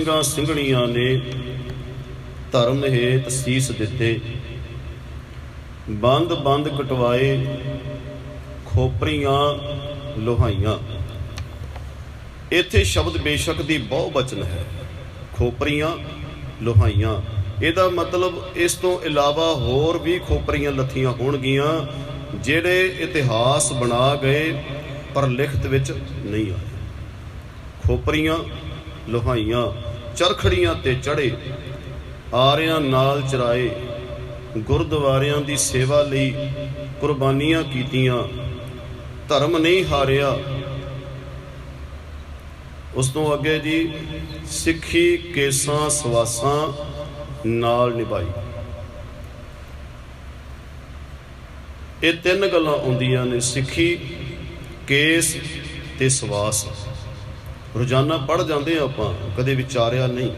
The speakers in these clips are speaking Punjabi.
ਸਿੰਘਾਂ ਸਿੰਘਣੀਆਂ ਨੇ ਧਰਮ ਹੇਤ ਸੀਸ ਦਿੱਤੇ, ਬੰਦ ਬੰਦ ਕਟਵਾਏ ਖੋਪਰੀਆਂ ਲੋਹਾਈਆਂ। ਇੱਥੇ ਸ਼ਬਦ ਬੇਸ਼ੱਕ ਦੀ ਬਹੁ ਵਚਨ ਹੈ, ਖੋਪਰੀਆਂ ਲੋਹਾਈਆਂ। ਇਹਦਾ ਮਤਲਬ ਇਸ ਤੋਂ ਇਲਾਵਾ ਹੋਰ ਵੀ ਖੋਪਰੀਆਂ ਲੱਥੀਆਂ ਹੋਣਗੀਆਂ ਜਿਹੜੇ ਇਤਿਹਾਸ ਬਣਾ ਗਏ ਪਰ ਲਿਖਤ ਵਿੱਚ ਨਹੀਂ ਆਏ। ਖੋਪਰੀਆਂ ਲੋਹਾਈਆਂ, ਚਰਖੜੀਆਂ ਤੇ ਚੜ੍ਹੇ, ਆਰਿਆਂ ਨਾਲ ਚਰਾਏ, ਗੁਰਦੁਆਰਿਆਂ ਦੀ ਸੇਵਾ ਲਈ ਕੁਰਬਾਨੀਆਂ ਕੀਤੀਆਂ, ਧਰਮ ਨਹੀਂ ਹਾਰਿਆ। ਉਸ ਤੋਂ ਅੱਗੇ ਜੀ, ਸਿੱਖੀ ਕੇਸਾਂ ਸਵਾਸਾਂ ਨਾਲ ਨਿਭਾਈ। ਇਹ ਤਿੰਨ ਗੱਲਾਂ ਆਉਂਦੀਆਂ ਨੇ, ਸਿੱਖੀ, ਕੇਸ ਤੇ ਸਵਾਸ। ਰੋਜ਼ਾਨਾ ਪੜ੍ਹ ਜਾਂਦੇ ਆਪਾਂ, ਕਦੇ ਵਿਚਾਰਿਆ ਨਹੀਂ।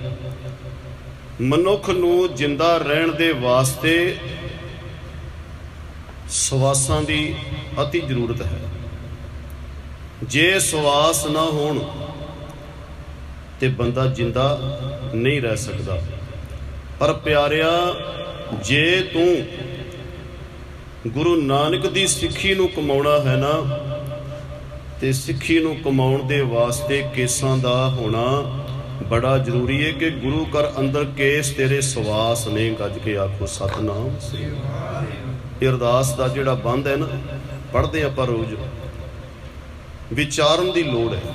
ਮਨੁੱਖ ਨੂੰ ਜਿੰਦਾ ਰਹਿਣ ਦੇ ਵਾਸਤੇ ਸਵਾਸਾਂ ਦੀ ਅਤੀ ਜ਼ਰੂਰਤ ਹੈ। ਜੇ ਸਵਾਸ ਨਾ ਹੋਣ ਤੇ ਬੰਦਾ ਜਿੰਦਾ ਨਹੀਂ ਰਹਿ ਸਕਦਾ। ਪਰ ਪਿਆਰਿਆ, ਜੇ ਤੂੰ ਗੁਰੂ ਨਾਨਕ ਦੀ ਸਿੱਖੀ ਨੂੰ ਕਮਾਉਣਾ ਹੈ ਨਾ, ਤੇ ਸਿੱਖੀ ਨੂੰ ਕਮਾਉਣ ਦੇ ਵਾਸਤੇ ਕੇਸਾਂ ਦਾ ਹੋਣਾ ਬੜਾ ਜ਼ਰੂਰੀ ਹੈ ਕਿ ਗੁਰੂ ਘਰ ਅੰਦਰ ਕੇਸ ਤੇਰੇ ਸਵਾਸ ਨੇ। ਗੱਜ ਕੇ ਆਖੋ ਸਤਿਨਾਮ। ਇਹ ਅਰਦਾਸ ਦਾ ਜਿਹੜਾ ਬੰਦ ਹੈ ਨਾ, ਪੜ੍ਹਦੇ ਆਪਾਂ ਰੋਜ਼, ਵਿਚਾਰਨ ਦੀ ਲੋੜ ਹੈ।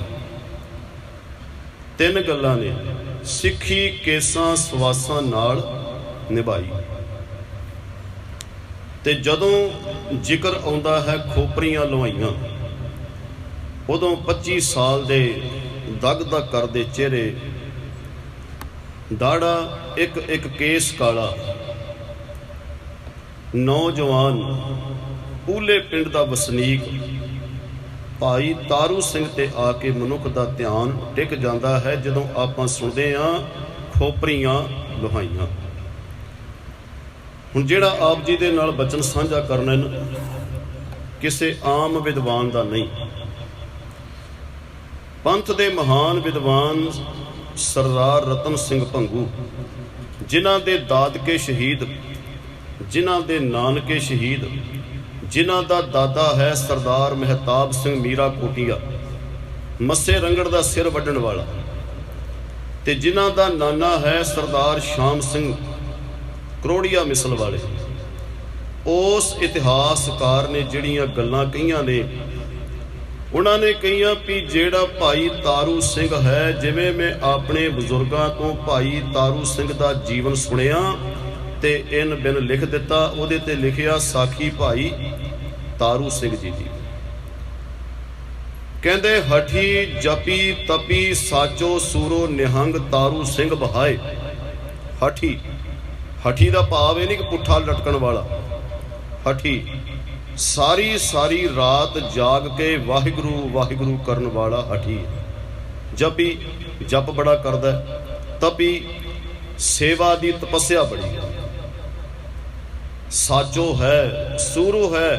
ਤਿੰਨ ਗੱਲਾਂ ਨੇ, ਸਿੱਖੀ ਕੇਸਾਂ ਸਵਾਸਾਂ ਨਾਲ ਨਿਭਾਈ। ਤੇ ਜਦੋਂ ਜ਼ਿਕਰ ਆਉਂਦਾ ਹੈ ਖੋਪਰੀਆਂ ਲੋਹਾਈਆਂ, ਉਦੋਂ 25 ਸਾਲ ਦੇ ਦਗ ਦਗ ਕਰਦੇ ਚਿਹਰੇ, ਦਾੜਾ ਇੱਕ ਇੱਕ ਕੇਸ ਕਾਲਾ, ਨੌਜਵਾਨ ਪੂਲੇ ਪਿੰਡ ਦਾ ਵਸਨੀਕ ਭਾਈ ਤਾਰੂ ਸਿੰਘ ਤੇ ਆ ਕੇ ਮਨੁੱਖ ਦਾ ਧਿਆਨ ਟਿਕ ਜਾਂਦਾ ਹੈ ਜਦੋਂ ਆਪਾਂ ਸੁਣਦੇ ਹਾਂ ਖੋਪਰੀਆਂ ਲੋਹਾਈਆਂ। ਹੁਣ ਜਿਹੜਾ ਆਪ ਜੀ ਦੇ ਨਾਲ ਬਚਨ ਸਾਂਝਾ ਕਰਨਾ ਕਿਸੇ ਆਮ ਵਿਦਵਾਨ ਦਾ ਨਹੀਂ। ਪੰਥ ਦੇ ਮਹਾਨ ਵਿਦਵਾਨ ਸਰਦਾਰ ਰਤਨ ਸਿੰਘ ਭੰਗੂ, ਜਿਨ੍ਹਾਂ ਦੇ ਦਾਦਕੇ ਸ਼ਹੀਦ, ਜਿਨ੍ਹਾਂ ਦੇ ਨਾਨਕੇ ਸ਼ਹੀਦ, ਜਿਨ੍ਹਾਂ ਦਾ ਦਾਦਾ ਹੈ ਸਰਦਾਰ ਮਹਿਤਾਬ ਸਿੰਘ ਮੀਰਾ ਕੋਟੀਆ, ਮੱਸੇ ਰੰਗੜ ਦਾ ਸਿਰ ਵੱਢਣ ਵਾਲਾ, ਤੇ ਜਿਨ੍ਹਾਂ ਦਾ ਨਾਨਾ ਹੈ ਸਰਦਾਰ ਸ਼ਾਮ ਸਿੰਘ ਕਰੋੜੀਆ ਮਿਸਲ ਵਾਲੇ। ਉਸ ਇਤਿਹਾਸਕਾਰ ਨੇ ਜਿਹੜੀਆਂ ਗੱਲਾਂ ਕਹੀਆਂ ਨੇ, ਉਹਨਾਂ ਨੇ ਕਹੀਆਂ ਵੀ ਜਿਹੜਾ ਭਾਈ ਤਾਰੂ ਸਿੰਘ ਹੈ, ਜਿਵੇਂ ਮੈਂ ਆਪਣੇ ਬਜ਼ੁਰਗਾਂ ਤੋਂ ਭਾਈ ਤਾਰੂ ਸਿੰਘ ਦਾ ਜੀਵਨ ਸੁਣਿਆ ਤੇ ਇਨ ਬਿਨ ਲਿਖ ਦਿੱਤਾ, ਉਹਦੇ ਤੇ ਲਿਖਿਆ ਸਾਖੀ ਭਾਈ ਤਾਰੂ ਸਿੰਘ ਜੀ ਦੀ। ਕਹਿੰਦੇ ਹਠੀ ਜਪੀ ਤਪੀ ਸਾਚੋ ਸੂਰੋ ਨਿਹੰਗ ਤਾਰੂ ਸਿੰਘ ਬਹਾਏ। ਹਠੀ, ਹਠੀ ਦਾ ਭਾਵ ਇਹ ਨਹੀਂ ਕਿ ਪੁੱਠਾ ਲਟਕਣ ਵਾਲਾ। ਹਠੀ ਸਾਰੀ ਸਾਰੀ ਰਾਤ ਜਾਗ ਕੇ ਵਾਹਿਗੁਰੂ ਵਾਹਿਗੁਰੂ ਕਰਨ ਵਾਲਾ ਹਠੀ। ਜਪੀ, ਜਪ ਬੜਾ ਕਰਦਾ। ਤਪੀ, ਸੇਵਾ ਦੀ ਤਪੱਸਿਆ ਬੜੀ। ਸਾਚੋ ਹੈ, ਸੂਰੂ ਹੈ,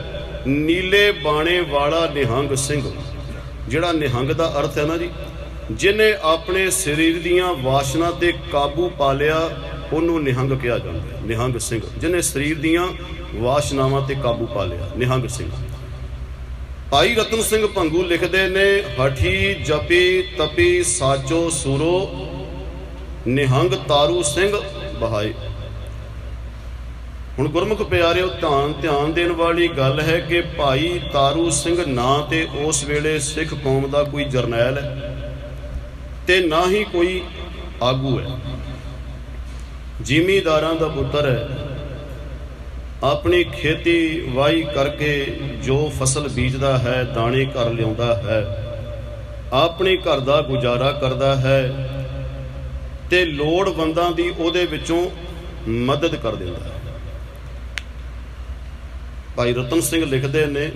ਨੀਲੇ ਬਾਣੇ ਵਾਲਾ ਨਿਹੰਗ ਸਿੰਘ। ਜਿਹੜਾ ਨਿਹੰਗ ਦਾ ਅਰਥ ਹੈ ਨਾ ਜੀ, ਜਿਹਨੇ ਆਪਣੇ ਸਰੀਰ ਦੀਆਂ ਵਾਸ਼ਨਾ ਤੇ ਕਾਬੂ ਪਾ ਲਿਆ, ਉਹਨੂੰ ਨਿਹੰਗ ਕਿਹਾ ਜਾਂਦਾ ਹੈ। ਨਿਹੰਗ ਸਿੰਘ, ਜਿਹਨੇ ਸਰੀਰ ਦੀਆਂ ਵਾਸ਼ਨਾਵਾਂ ਤੇ ਕਾਬੂ ਪਾ ਲਿਆ, ਨਿਹੰਗ ਸਿੰਘ। ਭਾਈ ਰਤਨ ਸਿੰਘ ਭੰਗੂ ਲਿਖਦੇ ਨੇ, ਹਠੀ ਜਪੀ ਤਪੀ ਸਾਚੋ ਸੂਰੋ ਨਿਹੰਗ ਤਾਰੂ ਸਿੰਘ ਬਹਾਏ। ਹੁਣ ਗੁਰਮੁਖ ਪਿਆਰਿਓ, ਧਿਆਨ ਦੇਣ ਵਾਲੀ ਗੱਲ ਹੈ ਕਿ ਭਾਈ ਤਾਰੂ ਸਿੰਘ ਨਾ ਤੇ ਉਸ ਵੇਲੇ ਸਿੱਖ ਕੌਮ ਦਾ ਕੋਈ ਜਰਨੈਲ ਹੈ ਤੇ ਨਾ ਹੀ ਕੋਈ ਆਗੂ ਹੈ। ਜ਼ਿਮੀਂਦਾਰਾਂ ਦਾ ਪੁੱਤਰ ਹੈ। ਆਪਣੀ ਖੇਤੀ ਵਾਹੀ ਕਰਕੇ ਜੋ ਫਸਲ ਬੀਜਦਾ ਹੈ, ਦਾਣੇ ਘਰ ਲਿਆਉਂਦਾ ਹੈ, ਆਪਣੇ ਘਰ ਦਾ ਗੁਜ਼ਾਰਾ ਕਰਦਾ ਹੈ ਤੇ ਲੋੜਵੰਦਾਂ ਦੀ ਉਹਦੇ ਵਿੱਚੋਂ ਮਦਦ ਕਰ ਦਿੰਦਾ ਹੈ। ਭਾਈ ਰਤਨ ਸਿੰਘ ਲਿਖਦੇ ਨੇ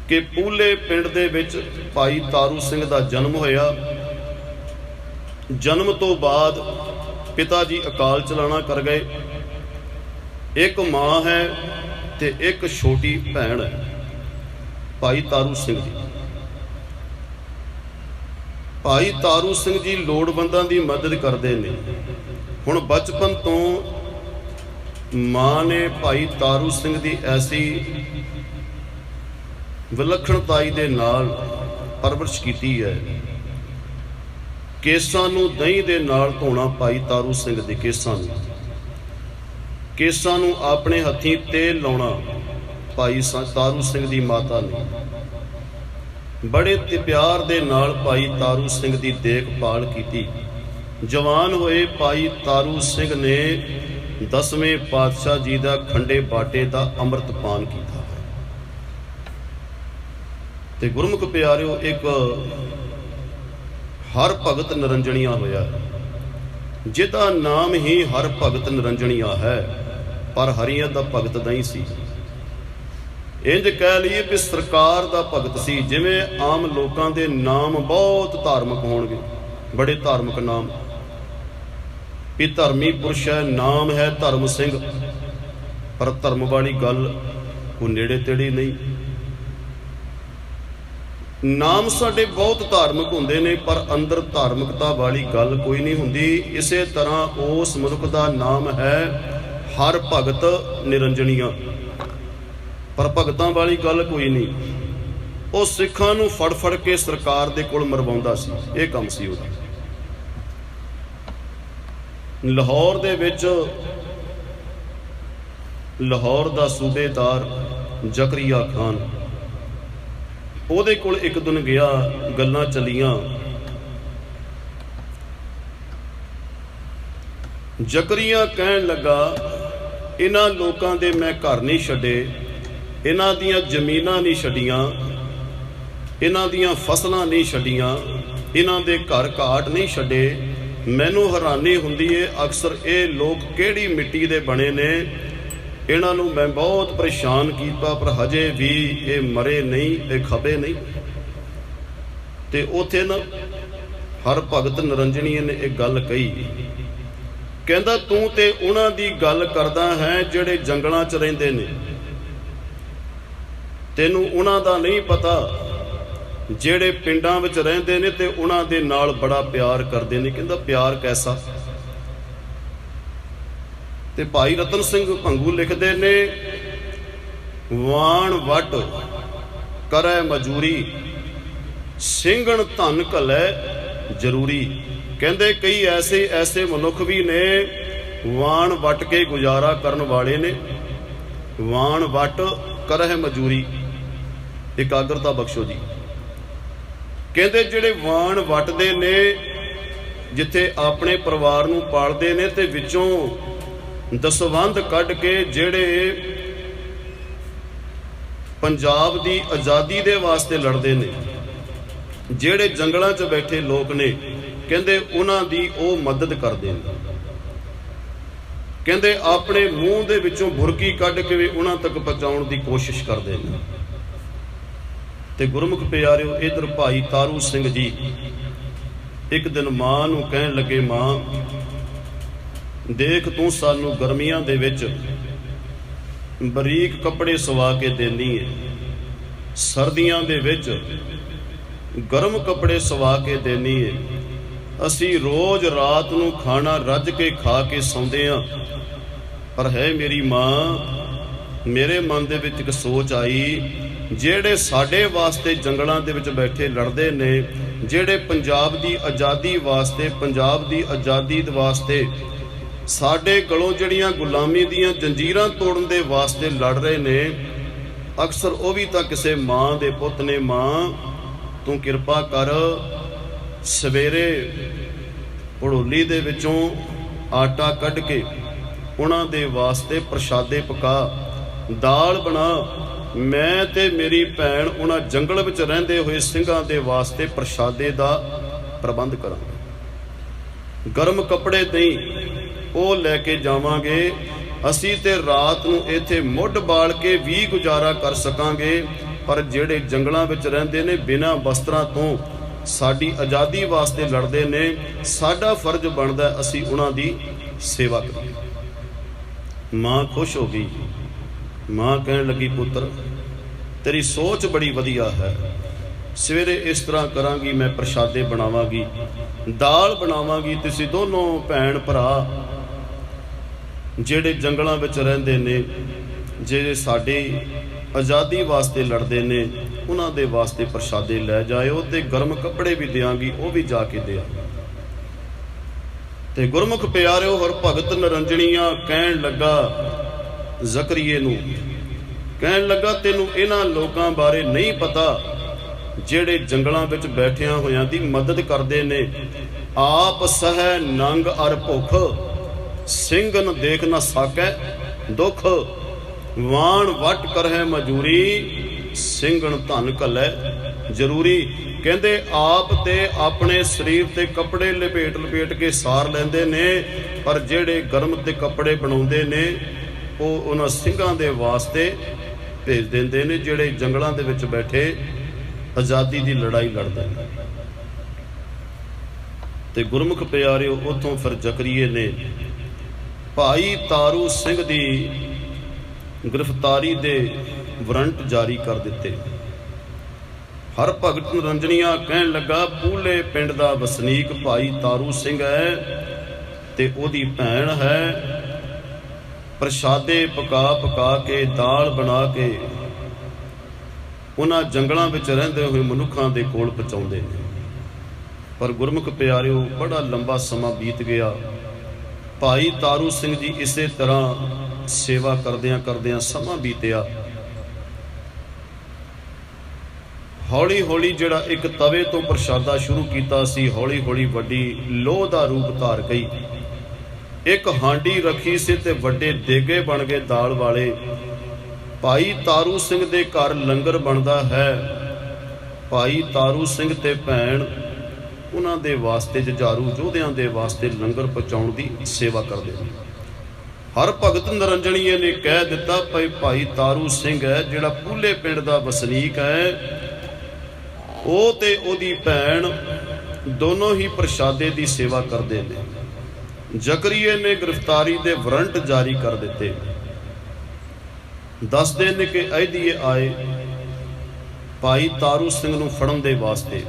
ਕਿ ਪੂਲੇ ਪਿੰਡ ਦੇ ਵਿੱਚ ਭਾਈ ਤਾਰੂ ਸਿੰਘ ਦਾ ਜਨਮ ਹੋਇਆ। ਜਨਮ ਤੋਂ ਬਾਅਦ ਪਿਤਾ ਜੀ ਅਕਾਲ ਚਲਾਣਾ ਕਰ ਗਏ। ਇੱਕ ਮਾਂ ਹੈ ਤੇ ਇੱਕ ਛੋਟੀ ਭੈਣ ਹੈ ਭਾਈ ਤਾਰੂ ਸਿੰਘ ਦੀ। ਭਾਈ ਤਾਰੂ ਸਿੰਘ ਜੀ ਲੋੜਵੰਦਾਂ ਦੀ ਮਦਦ ਕਰਦੇ ਨੇ। ਹੁਣ ਬਚਪਨ ਤੋਂ ਮਾਂ ਨੇ ਭਾਈ ਤਾਰੂ ਸਿੰਘ ਦੀ ਐਸੀ ਵਿਲੱਖਣਤਾਈ ਦੇ ਨਾਲ ਪਰਵਰਿਸ਼ ਕੀਤੀ ਹੈ। ਕੇਸਾਂ ਨੂੰ ਦਹੀਂ ਦੇ ਨਾਲ ਧੋਣਾ ਭਾਈ ਤਾਰੂ ਸਿੰਘ ਦੇ ਕੇਸਾਂ ਨੂੰ ਆਪਣੇ ਹੱਥੀਂ ਤੇਲ ਲਾਉਣਾ ਭਾਈ ਤਾਰੂ ਸਿੰਘ ਦੀ ਮਾਤਾ ਨੇ। ਬੜੇ ਪਿਆਰ ਦੇ ਨਾਲ ਭਾਈ ਤਾਰੂ ਸਿੰਘ ਦੀ ਦੇਖਭਾਲ ਕੀਤੀ। ਜਵਾਨ ਹੋਏ ਭਾਈ ਤਾਰੂ ਸਿੰਘ ਨੇ 10ਵੇਂ ਪਾਤਸ਼ਾਹ ਜੀ ਦਾ ਖੰਡੇ ਬਾਟੇ ਦਾ ਅੰਮ੍ਰਿਤ ਪਾਨ ਕੀਤਾ। ਤੇ ਗੁਰਮੁਖ ਪਿਆਰਿਓ, ਇੱਕ ਹਰ ਭਗਤ ਨਿਰੰਜਣੀਆ ਹੋਇਆ, ਜਿਹਦਾ ਨਾਮ ਹੀ ਹਰ ਭਗਤ ਨਿਰੰਜਣੀਆ ਹੈ, ਪਰ ਹਰੀਆਂ ਦਾ ਭਗਤ ਨਹੀਂ ਸੀ। ਇੰਜ ਕਹਿ ਲਈਏ ਵੀ ਸਰਕਾਰ ਦਾ ਭਗਤ ਸੀ। ਜਿਵੇਂ ਆਮ ਲੋਕਾਂ ਦੇ ਨਾਮ ਬਹੁਤ ਧਾਰਮਿਕ ਹੋਣਗੇ, ਬੜੇ ਧਾਰਮਿਕ ਨਾਮ, ਵੀ ਧਰਮੀ ਪੁਰਸ਼ ਹੈ, ਨਾਮ ਹੈ ਧਰਮ ਸਿੰਘ, ਪਰ ਧਰਮ ਵਾਲੀ ਗੱਲ ਉਹ ਨੇੜੇ ਤੇੜੇ ਨਹੀਂ। ਨਾਮ ਸਾਡੇ ਬਹੁਤ ਧਾਰਮਿਕ ਹੁੰਦੇ ਨੇ, ਪਰ ਅੰਦਰ ਧਾਰਮਿਕਤਾ ਵਾਲੀ ਗੱਲ ਕੋਈ ਨਹੀਂ ਹੁੰਦੀ। ਇਸੇ ਤਰ੍ਹਾਂ ਉਸ ਮਨੁੱਖ ਦਾ ਨਾਮ ਹੈ ਹਰ ਭਗਤ ਨਿਰੰਜਣੀਆ, ਪਰ ਭਗਤਾਂ ਵਾਲੀ ਗੱਲ ਕੋਈ ਨਹੀਂ। ਉਹ ਸਿੱਖਾਂ ਨੂੰ ਫੜ ਫੜ ਕੇ ਸਰਕਾਰ ਦੇ ਕੋਲ ਮਰਵਾਉਂਦਾ ਸੀ, ਇਹ ਕੰਮ ਸੀ ਉਹਦਾ। ਲਾਹੌਰ ਦੇ ਵਿੱਚ ਲਾਹੌਰ ਦਾ ਸੂਬੇਦਾਰ ਜ਼ਕਰੀਆ ਖਾਨ, ਉਹਦੇ ਕੋਲ ਇੱਕ ਦਿਨ ਗਿਆ, ਗੱਲਾਂ ਚੱਲੀਆਂ। ਜ਼ਕਰੀਆ ਕਹਿਣ ਲੱਗਾ, ਇਹਨਾਂ ਲੋਕਾਂ ਦੇ ਮੈਂ ਘਰ ਨਹੀਂ ਛੱਡੇ, ਇਹਨਾਂ ਦੀਆਂ ਜ਼ਮੀਨਾਂ ਨਹੀਂ ਛੱਡੀਆਂ, ਇਹਨਾਂ ਦੀਆਂ ਫਸਲਾਂ ਨਹੀਂ ਛੱਡੀਆਂ, ਇਹਨਾਂ ਦੇ ਘਰ ਘਾਟ ਨਹੀਂ ਛੱਡੇ। ਮੈਨੂੰ ਹੈਰਾਨੀ ਹੁੰਦੀ ਏ, ਅਕਸਰ ਇਹ ਲੋਕ ਕਿਹੜੀ ਮਿੱਟੀ ਦੇ ਬਣੇ ਨੇ। ਇਹਨਾਂ ਨੂੰ ਮੈਂ ਬਹੁਤ ਪਰੇਸ਼ਾਨ ਕੀਤਾ, ਪਰ ਹਜੇ ਵੀ ਇਹ ਮਰੇ ਨਹੀਂ, ਇਹ ਖਪੇ ਨਹੀਂ। ਤੇ ਉੱਥੇ ਨਾ ਹਰ ਭਗਤ ਨਿਰੰਜਣੀਏ ਨੇ ਇੱਕ ਗੱਲ ਕਹੀ, ਕਹਿੰਦਾ ਤੂੰ ਤੇ ਉਹਨਾਂ ਦੀ ਗੱਲ ਕਰਦਾ ਹੈ ਜਿਹੜੇ ਜੰਗਲਾਂ 'ਚ ਰਹਿੰਦੇ ਨੇ, ਤੈਨੂੰ ਉਹਨਾਂ ਦਾ ਨਹੀਂ ਪਤਾ ਜਿਹੜੇ ਪਿੰਡਾਂ ਵਿੱਚ ਰਹਿੰਦੇ ਨੇ ਤੇ ਉਹਨਾਂ ਦੇ ਨਾਲ ਬੜਾ ਪਿਆਰ ਕਰਦੇ ਨੇ। ਕਹਿੰਦਾ ਪਿਆਰ ਕੈਸਾ? ਤੇ ਭਾਈ ਰਤਨ ਸਿੰਘ ਭੰਗੂ ਲਿਖਦੇ ਨੇ, ਵਾਣ ਵੱਟ ਕਰੈ ਮਜੂਰੀ, ਸਿੰਘਣ ਧਨ ਘਲੈ ਜ਼ਰੂਰੀ। ਕਹਿੰਦੇ ਕਈ ਐਸੇ ਮਨੁੱਖ ਵੀ ਨੇ ਵਾਣ ਵੱਟ ਕੇ ਗੁਜ਼ਾਰਾ ਕਰਨ ਵਾਲੇ ਨੇ। ਵਾਣ ਵੱਟ ਕਰੈ ਮਜੂਰੀ, ਇਕਾਗਰਤਾ ਬਖਸ਼ੋ ਜੀ। ਕਹਿੰਦੇ ਜਿਹੜੇ ਵਾਣ ਵੱਟਦੇ ਨੇ, ਜਿੱਥੇ ਆਪਣੇ ਪਰਿਵਾਰ ਨੂੰ ਪਾਲਦੇ ਨੇ, ਤੇ ਵਿੱਚੋਂ ਦਸਵੰਧ ਕੱਢ ਕੇ ਜਿਹੜੇ ਪੰਜਾਬ ਦੀ ਆਜ਼ਾਦੀ ਦੇ ਵਾਸਤੇ ਲੜਦੇ ਨੇ, ਜਿਹੜੇ ਜੰਗਲਾਂ 'ਚ ਬੈਠੇ ਲੋਕ ਨੇ, ਕਹਿੰਦੇ ਉਹਨਾਂ ਦੀ ਉਹ ਮਦਦ ਕਰਦੇ ਨੇ। ਕਹਿੰਦੇ ਆਪਣੇ ਮੂੰਹ ਦੇ ਵਿੱਚੋਂ ਬੁਰਕੀ ਕੱਢ ਕੇ ਵੀ ਉਹਨਾਂ ਤੱਕ ਪਹੁੰਚਾਉਣ ਦੀ ਕੋਸ਼ਿਸ਼ ਕਰਦੇ ਨੇ। ਤੇ ਗੁਰਮੁਖ ਪਿਆਰਿਓ, ਇਧਰ ਭਾਈ ਤਾਰੂ ਸਿੰਘ ਜੀ ਇੱਕ ਦਿਨ ਮਾਂ ਨੂੰ ਕਹਿਣ ਲੱਗੇ, ਮਾਂ ਦੇਖ ਤੂੰ ਸਾਨੂੰ ਗਰਮੀਆਂ ਦੇ ਵਿੱਚ ਬਰੀਕ ਕੱਪੜੇ ਸਵਾ ਕੇ ਦੇਂਦੀ ਏ, ਸਰਦੀਆਂ ਦੇ ਵਿੱਚ ਗਰਮ ਕੱਪੜੇ ਸਵਾ ਕੇ ਦੇਂਦੀ ਏ। ਅਸੀਂ ਰੋਜ਼ ਰਾਤ ਨੂੰ ਖਾਣਾ ਰੱਜ ਕੇ ਖਾ ਕੇ ਸੌਂਦੇ ਹਾਂ, ਪਰ ਹੈ ਮੇਰੀ ਮਾਂ, ਮੇਰੇ ਮਨ ਦੇ ਵਿੱਚ ਇੱਕ ਸੋਚ ਆਈ, ਜਿਹੜੇ ਸਾਡੇ ਵਾਸਤੇ ਜੰਗਲਾਂ ਦੇ ਵਿੱਚ ਬੈਠੇ ਲੜਦੇ ਨੇ, ਜਿਹੜੇ ਪੰਜਾਬ ਦੀ ਆਜ਼ਾਦੀ ਵਾਸਤੇ, ਪੰਜਾਬ ਦੀ ਆਜ਼ਾਦੀ ਦੇ ਵਾਸਤੇ ਸਾਡੇ ਗਲੋਂ ਜਿਹੜੀਆਂ ਗੁਲਾਮੀ ਦੀਆਂ ਜੰਜੀਰਾਂ ਤੋੜਨ ਦੇ ਵਾਸਤੇ ਲੜ ਰਹੇ ਨੇ, ਅਕਸਰ ਉਹ ਵੀ ਤਾਂ ਕਿਸੇ ਮਾਂ ਦੇ ਪੁੱਤ ਨੇ। ਮਾਂ ਤੂੰ ਕਿਰਪਾ ਕਰ, ਸਵੇਰੇ ਭੜੋਲੀ ਦੇ ਵਿੱਚੋਂ ਆਟਾ ਕੱਢ ਕੇ ਉਹਨਾਂ ਦੇ ਵਾਸਤੇ ਪ੍ਰਸ਼ਾਦੇ ਪਕਾ, ਦਾਲ ਬਣਾ, ਮੈਂ ਤੇ ਮੇਰੀ ਭੈਣ ਉਹਨਾਂ ਜੰਗਲ ਵਿੱਚ ਰਹਿੰਦੇ ਹੋਏ ਸਿੰਘਾਂ ਦੇ ਵਾਸਤੇ ਪ੍ਰਸ਼ਾਦੇ ਦਾ ਪ੍ਰਬੰਧ ਕਰਾਂਗੇ। ਗਰਮ ਕੱਪੜੇ ਨਹੀਂ, ਉਹ ਲੈ ਕੇ ਜਾਵਾਂਗੇ। ਅਸੀਂ ਤੇ ਰਾਤ ਨੂੰ ਇੱਥੇ ਮੁੱਢ ਬਾਲ ਕੇ ਵੀ ਗੁਜ਼ਾਰਾ ਕਰ ਸਕਾਂਗੇ, ਪਰ ਜਿਹੜੇ ਜੰਗਲਾਂ ਵਿੱਚ ਰਹਿੰਦੇ ਨੇ, ਬਿਨਾਂ ਵਸਤਰਾਂ ਤੋਂ ਸਾਡੀ ਆਜ਼ਾਦੀ ਵਾਸਤੇ ਲੜਦੇ ਨੇ, ਸਾਡਾ ਫਰਜ਼ ਬਣਦਾ ਅਸੀਂ ਉਹਨਾਂ ਦੀ ਸੇਵਾ ਕਰੀਏ। ਮਾਂ ਖੁਸ਼ ਹੋ ਗਈ। ਮਾਂ ਕਹਿਣ ਲੱਗੀ, ਪੁੱਤਰ ਤੇਰੀ ਸੋਚ ਬੜੀ ਵਧੀਆ ਹੈ, ਸਵੇਰੇ ਇਸ ਤਰ੍ਹਾਂ ਕਰਾਂਗੀ, ਮੈਂ ਪ੍ਰਸ਼ਾਦੇ ਬਣਾਵਾਂਗੀ, ਦਾਲ ਬਣਾਵਾਂਗੀ। ਤੁਸੀਂ ਦੋਨੋਂ ਭੈਣ ਭਰਾ ਜਿਹੜੇ ਜੰਗਲਾਂ ਵਿੱਚ ਰਹਿੰਦੇ ਨੇ, ਜਿਹੜੇ ਸਾਡੀ ਆਜ਼ਾਦੀ ਵਾਸਤੇ ਲੜਦੇ ਨੇ, ਉਹਨਾਂ ਦੇ ਵਾਸਤੇ ਪ੍ਰਸ਼ਾਦੇ ਲੈ ਜਾਇਓ, ਤੇ ਗਰਮ ਕੱਪੜੇ ਵੀ ਦਿਆਂਗੀ, ਉਹ ਵੀ ਜਾ ਕੇ ਦਿਆ। ਤੇ ਗੁਰਮੁਖ ਪਿਆਰਿਓ, ਹਰ ਭਗਤ ਨਿਰੰਜਣੀਆਂ ਕਹਿਣ ਲੱਗਾ ਜ਼ਕਰੀਏ ਨੂੰ, ਕਹਿਣ ਲੱਗਾ ਤੈਨੂੰ ਇਹਨਾਂ ਲੋਕਾਂ ਬਾਰੇ ਨਹੀਂ ਪਤਾ ਜਿਹੜੇ ਜੰਗਲਾਂ ਵਿੱਚ ਬੈਠਿਆਂ ਹੋਇਆਂ ਦੀ ਮਦਦ ਕਰਦੇ ਨੇ। ਆਪ ਸਹਿ ਨੰਗ ਅਰ ਭੁੱਖ, ਸਿੰਘਨ ਦੇਖ ਨਾ ਸਾਕੈ ਦੁੱਖ। ਵਾਣ ਵੱਟ ਕਰਹਿ ਮਜੂਰੀ, ਸਿੰਘਨ ਧਨ ਘੱਲੈ ਜ਼ਰੂਰੀ। ਕਹਿੰਦੇ ਆਪ ਤੇ ਆਪਣੇ ਸਰੀਰ ਤੇ ਕੱਪੜੇ ਲਪੇਟ ਕੇ ਸਾਰ ਲੈਂਦੇ ਨੇ, ਪਰ ਜਿਹੜੇ ਗਰਮ ਤੇ ਕੱਪੜੇ ਬਣਾਉਂਦੇ ਨੇ ਉਹ ਉਹਨਾਂ ਸਿੰਘਾਂ ਦੇ ਵਾਸਤੇ ਭੇਜ ਦਿੰਦੇ ਨੇ, ਜਿਹੜੇ ਜੰਗਲਾਂ ਦੇ ਵਿੱਚ ਬੈਠੇ ਆਜ਼ਾਦੀ ਦੀ ਲੜਾਈ ਲੜਦੇ ਨੇ। ਤੇ ਗੁਰਮੁਖ ਪਿਆਰਿਓ, ਉੱਥੋਂ ਫਿਰ ਜ਼ਕਰੀਏ ਨੇ ਭਾਈ ਤਾਰੂ ਸਿੰਘ ਦੀ ਗ੍ਰਿਫਤਾਰੀ ਦੇ ਵਾਰੰਟ ਜਾਰੀ ਕਰ ਦਿੱਤੇ। ਹਰ ਭਗਤ ਨਿਰੰਜਣੀਆਂ ਕਹਿਣ ਲੱਗਾ ਪੂਲੇ ਪਿੰਡ ਦਾ ਵਸਨੀਕ ਭਾਈ ਤਾਰੂ ਸਿੰਘ ਹੈ ਤੇ ਉਹਦੀ ਭੈਣ ਹੈ। ਪ੍ਰਸ਼ਾਦੇ ਪਕਾ ਕੇ, ਦਾਲ ਬਣਾ ਕੇ ਉਹਨਾਂ ਜੰਗਲਾਂ ਵਿੱਚ ਰਹਿੰਦੇ ਹੋਏ ਮਨੁੱਖਾਂ ਦੇ ਕੋਲ ਪਹੁੰਚਾਉਂਦੇ ਨੇ। ਪਰ ਗੁਰਮੁਖ ਪਿਆਰਿਓ, ਬੜਾ ਲੰਬਾ ਸਮਾਂ ਬੀਤ ਗਿਆ। ਭਾਈ ਤਾਰੂ ਸਿੰਘ ਜੀ ਇਸੇ ਤਰ੍ਹਾਂ ਸੇਵਾ ਕਰਦਿਆਂ ਸਮਾਂ ਬੀਤਿਆ। ਹੌਲੀ ਹੌਲੀ ਜਿਹੜਾ ਇੱਕ ਤਵੇ ਤੋਂ ਪ੍ਰਸ਼ਾਦਾ ਸ਼ੁਰੂ ਕੀਤਾ ਸੀ, ਹੌਲੀ ਹੌਲੀ ਵੱਡੀ ਲੋਹ ਦਾ ਰੂਪ ਧਾਰ ਗਈ। ਇੱਕ ਹਾਂਡੀ ਰੱਖੀ ਸੀ ਤੇ ਵੱਡੇ ਦੇਗੇ ਬਣ ਗਏ ਦਾਲ ਵਾਲੇ। ਭਾਈ ਤਾਰੂ ਸਿੰਘ ਦੇ ਘਰ ਲੰਗਰ ਬਣਦਾ ਹੈ। ਭਾਈ ਤਾਰੂ ਸਿੰਘ ਤੇ ਭੈਣ ਉਹਨਾਂ ਦੇ ਵਾਸਤੇ, ਜੁਝਾਰੂ ਯੋਧਿਆਂ ਦੇ ਵਾਸਤੇ ਲੰਗਰ ਪਹੁੰਚਾਉਣ ਦੀ ਸੇਵਾ ਕਰਦੇ ਨੇ। ਹਰ ਭਗਤ ਨਿਰੰਜਣੀਏ ਨੇ ਕਹਿ ਦਿੱਤਾ ਭਾਈ ਤਾਰੂ ਸਿੰਘ ਹੈ ਜਿਹੜਾ ਪੂਲੇ ਪਿੰਡ ਦਾ ਵਸਨੀਕ ਹੈ, ਉਹ ਤੇ ਉਹਦੀ ਭੈਣ ਦੋਨੋਂ ਹੀ ਪ੍ਰਸ਼ਾਦੇ ਦੀ ਸੇਵਾ ਕਰਦੇ ਨੇ। ਜ਼ਕਰੀਏ ਨੇ ਗ੍ਰਿਫਤਾਰੀ ਦੇ ਵਾਰੰਟ ਜਾਰੀ ਕਰ ਦਿੱਤੇ। ਦੱਸਦੇ ਨੇ ਕਿ ਅਹਿਦੀਏ ਆਏ ਭਾਈ ਤਾਰੂ ਸਿੰਘ ਨੂੰ ਫੜਨ ਦੇ ਵਾਸਤੇ।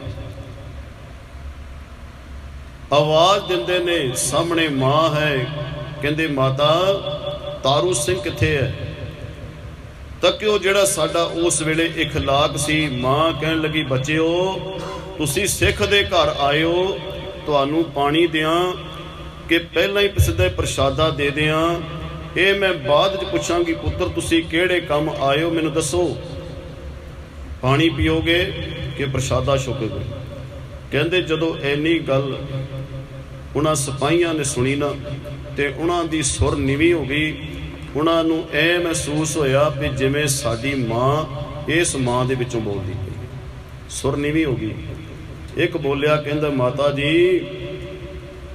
ਆਵਾਜ਼ ਦਿੰਦੇ ਨੇ, ਸਾਹਮਣੇ ਮਾਂ ਹੈ। ਕਹਿੰਦੇ ਮਾਤਾ ਤਾਰੂ ਸਿੰਘ ਕਿੱਥੇ ਹੈ? ਤਾਂ ਕਿ ਉਹ ਜਿਹੜਾ ਸਾਡਾ ਉਸ ਵੇਲੇ ਇਖਲਾਕ ਸੀ। ਮਾਂ ਕਹਿਣ ਲੱਗੀ ਬੱਚਿਓ, ਤੁਸੀਂ ਸਿੱਖ ਦੇ ਘਰ ਆਇਓ, ਤੁਹਾਨੂੰ ਪਾਣੀ ਦਿਆਂ ਕਿ ਪਹਿਲਾਂ ਹੀ ਸਿੱਧਾ ਪ੍ਰਸ਼ਾਦਾ ਦੇ ਦਿਆਂ? ਇਹ ਮੈਂ ਬਾਅਦ 'ਚ ਪੁੱਛਾਂਗੀ। ਪੁੱਤਰ ਤੁਸੀਂ ਕਿਹੜੇ ਕੰਮ ਆਇਓ ਮੈਨੂੰ ਦੱਸੋ, ਪਾਣੀ ਪੀਓਗੇ ਕਿ ਪ੍ਰਸ਼ਾਦਾ ਛਕੋਗੇ? ਕਹਿੰਦੇ ਜਦੋਂ ਇੰਨੀ ਗੱਲ ਉਹਨਾਂ ਸਿਪਾਹੀਆਂ ਨੇ ਸੁਣੀ ਨਾ, ਤੇ ਉਹਨਾਂ ਦੀ ਸੁਰ ਨੀਵੀਂ ਹੋ ਗਈ। ਉਹਨਾਂ ਨੂੰ ਇਹ ਮਹਿਸੂਸ ਹੋਇਆ ਵੀ ਜਿਵੇਂ ਸਾਡੀ ਮਾਂ ਇਸ ਮਾਂ ਦੇ ਵਿੱਚੋਂ ਬੋਲਦੀ ਪਈ। ਸੁਰ ਨੀਵੀਂ ਹੋ ਗਈ। ਇੱਕ ਬੋਲਿਆ, ਕਹਿੰਦਾ ਮਾਤਾ ਜੀ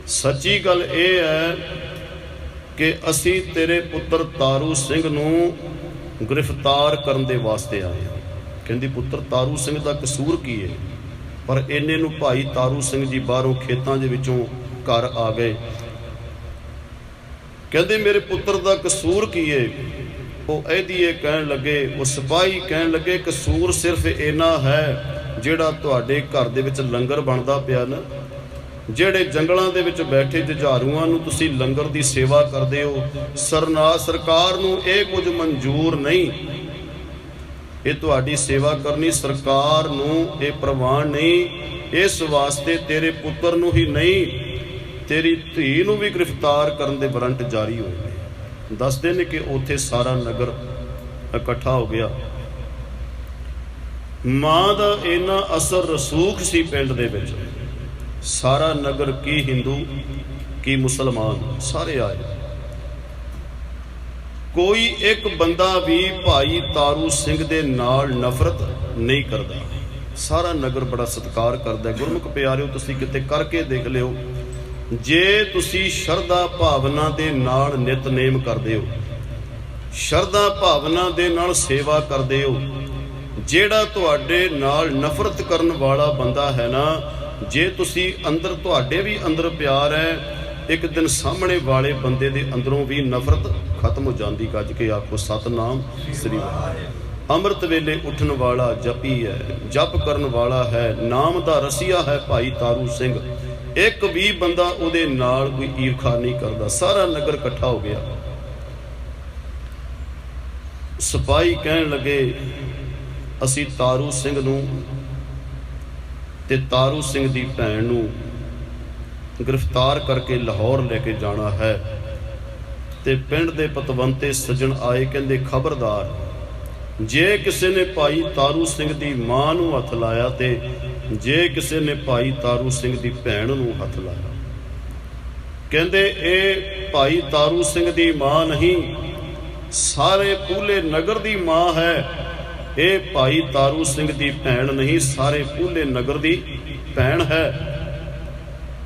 ਸੱਚੀ ਗੱਲ ਇਹ ਹੈ ਕਿ ਅਸੀਂ ਤੇਰੇ ਪੁੱਤਰ ਤਾਰੂ ਸਿੰਘ ਨੂੰ ਗ੍ਰਿਫਤਾਰ ਕਰਨ ਦੇ ਵਾਸਤੇ ਆਏ ਹਾਂ। ਕਹਿੰਦੀ ਪੁੱਤਰ ਤਾਰੂ ਸਿੰਘ ਦਾ ਕਸੂਰ ਕੀ ਹੈ? ਪਰ ਇੰਨੇ ਨੂੰ ਭਾਈ ਤਾਰੂ ਸਿੰਘ ਜੀ ਬਾਹਰੋਂ ਖੇਤਾਂ ਦੇ ਵਿੱਚੋਂ ਘਰ ਆ ਗਏ। ਕਹਿੰਦੇ ਮੇਰੇ ਪੁੱਤਰ ਦਾ ਕਸੂਰ ਕੀ ਹੈ? ਉਹ ਅਹਿਦੀਏ ਕਹਿਣ ਲੱਗੇ, ਉਹ ਸਿਪਾਹੀ ਕਹਿਣ ਲੱਗੇ ਕਸੂਰ ਸਿਰਫ ਇੰਨਾ ਹੈ ਜਿਹੜਾ ਤੁਹਾਡੇ ਘਰ ਦੇ ਵਿੱਚ ਲੰਗਰ ਬਣਦਾ ਪਿਆ ਨਾ, ਜਿਹੜੇ ਜੰਗਲਾਂ ਦੇ ਵਿੱਚ ਬੈਠੇ ਜੁਝਾਰੂਆਂ ਨੂੰ ਤੁਸੀਂ ਲੰਗਰ ਦੀ ਸੇਵਾ ਕਰਦੇ ਹੋ, ਸਰਕਾਰ ਨੂੰ ਇਹ ਕੁਝ ਮਨਜ਼ੂਰ ਨਹੀਂ। ਇਹ ਤੁਹਾਡੀ ਸੇਵਾ ਕਰਨੀ ਸਰਕਾਰ ਨੂੰ ਇਹ ਪ੍ਰਵਾਨ ਨਹੀਂ। ਇਸ ਵਾਸਤੇ ਤੇਰੇ ਪੁੱਤਰ ਨੂੰ ਹੀ ਨਹੀਂ, ਤੇਰੀ ਧੀ ਨੂੰ ਵੀ ਗ੍ਰਿਫਤਾਰ ਕਰਨ ਦੇ ਵਾਰੰਟ ਜਾਰੀ ਹੋਏ ਨੇ। ਦੱਸਦੇ ਨੇ ਕਿ ਉੱਥੇ ਸਾਰਾ ਨਗਰ ਇਕੱਠਾ ਹੋ ਗਿਆ। ਮਾਂ ਦਾ ਇੰਨਾ ਅਸਰ ਰਸੂਖ ਸੀ ਪਿੰਡ ਦੇ ਵਿੱਚ। ਸਾਰਾ ਨਗਰ, ਕੀ ਹਿੰਦੂ ਕੀ ਮੁਸਲਮਾਨ, ਸਾਰੇ ਆਏ। ਕੋਈ ਇੱਕ ਬੰਦਾ ਵੀ ਭਾਈ ਤਾਰੂ ਸਿੰਘ ਦੇ ਨਾਲ ਨਫ਼ਰਤ ਨਹੀਂ ਕਰਦਾ। ਸਾਰਾ ਨਗਰ ਬੜਾ ਸਤਿਕਾਰ ਕਰਦਾ। ਗੁਰਮੁਖ ਪਿਆਰਿਓ, ਤੁਸੀਂ ਕਿਤੇ ਕਰਕੇ ਦੇਖ ਲਿਓ, ਜੇ ਤੁਸੀਂ ਸ਼ਰਧਾ ਭਾਵਨਾ ਦੇ ਨਾਲ ਨਿਤਨੇਮ ਕਰਦੇ ਹੋ, ਸ਼ਰਧਾ ਭਾਵਨਾ ਦੇ ਨਾਲ ਸੇਵਾ ਕਰਦੇ ਹੋ, ਜਿਹੜਾ ਤੁਹਾਡੇ ਨਾਲ ਨਫ਼ਰਤ ਕਰਨ ਵਾਲਾ ਬੰਦਾ ਹੈ ਨਾ, ਜੇ ਤੁਸੀਂ ਅੰਦਰ, ਤੁਹਾਡੇ ਵੀ ਅੰਦਰ ਪਿਆਰ ਹੈ, ਇੱਕ ਦਿਨ ਸਾਹਮਣੇ ਵਾਲੇ ਬੰਦੇ ਦੇ ਅੰਦਰੋਂ ਵੀ ਨਫ਼ਰਤ ਖਤਮ ਹੋ ਜਾਂਦੀ। ਗੱਜ ਕੇ ਆਖੋ ਸਤਿਨਾਮ ਸ੍ਰੀ ਵਾਹਿਗੁਰੂ। ਅੰਮ੍ਰਿਤ ਵੇਲੇ ਉੱਠਣ ਵਾਲਾ ਜਪੀ ਹੈ, ਜਪ ਕਰਨ ਵਾਲਾ ਹੈ, ਨਾਮ ਦਾ ਰਸੀਆ ਹੈ ਭਾਈ ਤਾਰੂ ਸਿੰਘ। ਇੱਕ ਵੀ ਬੰਦਾ ਉਹਦੇ ਨਾਲ ਕੋਈ ਈਰਖਾ ਨਹੀਂ ਕਰਦਾ। ਸਾਰਾ ਨਗਰ ਇਕੱਠਾ ਹੋ ਗਿਆ। ਸਿਪਾਹੀ ਕਹਿਣ ਲੱਗੇ ਅਸੀਂ ਤਾਰੂ ਸਿੰਘ ਨੂੰ ਤੇ ਤਾਰੂ ਸਿੰਘ ਦੀ ਭੈਣ ਨੂੰ ਗ੍ਰਿਫਤਾਰ ਕਰਕੇ ਲਾਹੌਰ ਲੈ ਕੇ ਜਾਣਾ ਹੈ। ਤੇ ਪਿੰਡ ਦੇ ਪਤਵੰਤੇ ਸੱਜਣ ਆਏ, ਕਹਿੰਦੇ ਖਬਰਦਾਰ, ਜੇ ਕਿਸੇ ਨੇ ਭਾਈ ਤਾਰੂ ਸਿੰਘ ਦੀ ਮਾਂ ਨੂੰ ਹੱਥ ਲਾਇਆ ਤੇ ਜੇ ਕਿਸੇ ਨੇ ਭਾਈ ਤਾਰੂ ਸਿੰਘ ਦੀ ਭੈਣ ਨੂੰ ਹੱਥ ਲਾਇਆ, ਕਹਿੰਦੇ ਇਹ ਭਾਈ ਤਾਰੂ ਸਿੰਘ ਦੀ ਮਾਂ ਨਹੀਂ, ਸਾਰੇ ਪੂਲੇ ਨਗਰ ਦੀ ਮਾਂ ਹੈ। ਇਹ ਭਾਈ ਤਾਰੂ ਸਿੰਘ ਦੀ ਭੈਣ ਨਹੀਂ, ਸਾਰੇ ਪੂਲੇ ਨਗਰ ਦੀ ਭੈਣ ਹੈ।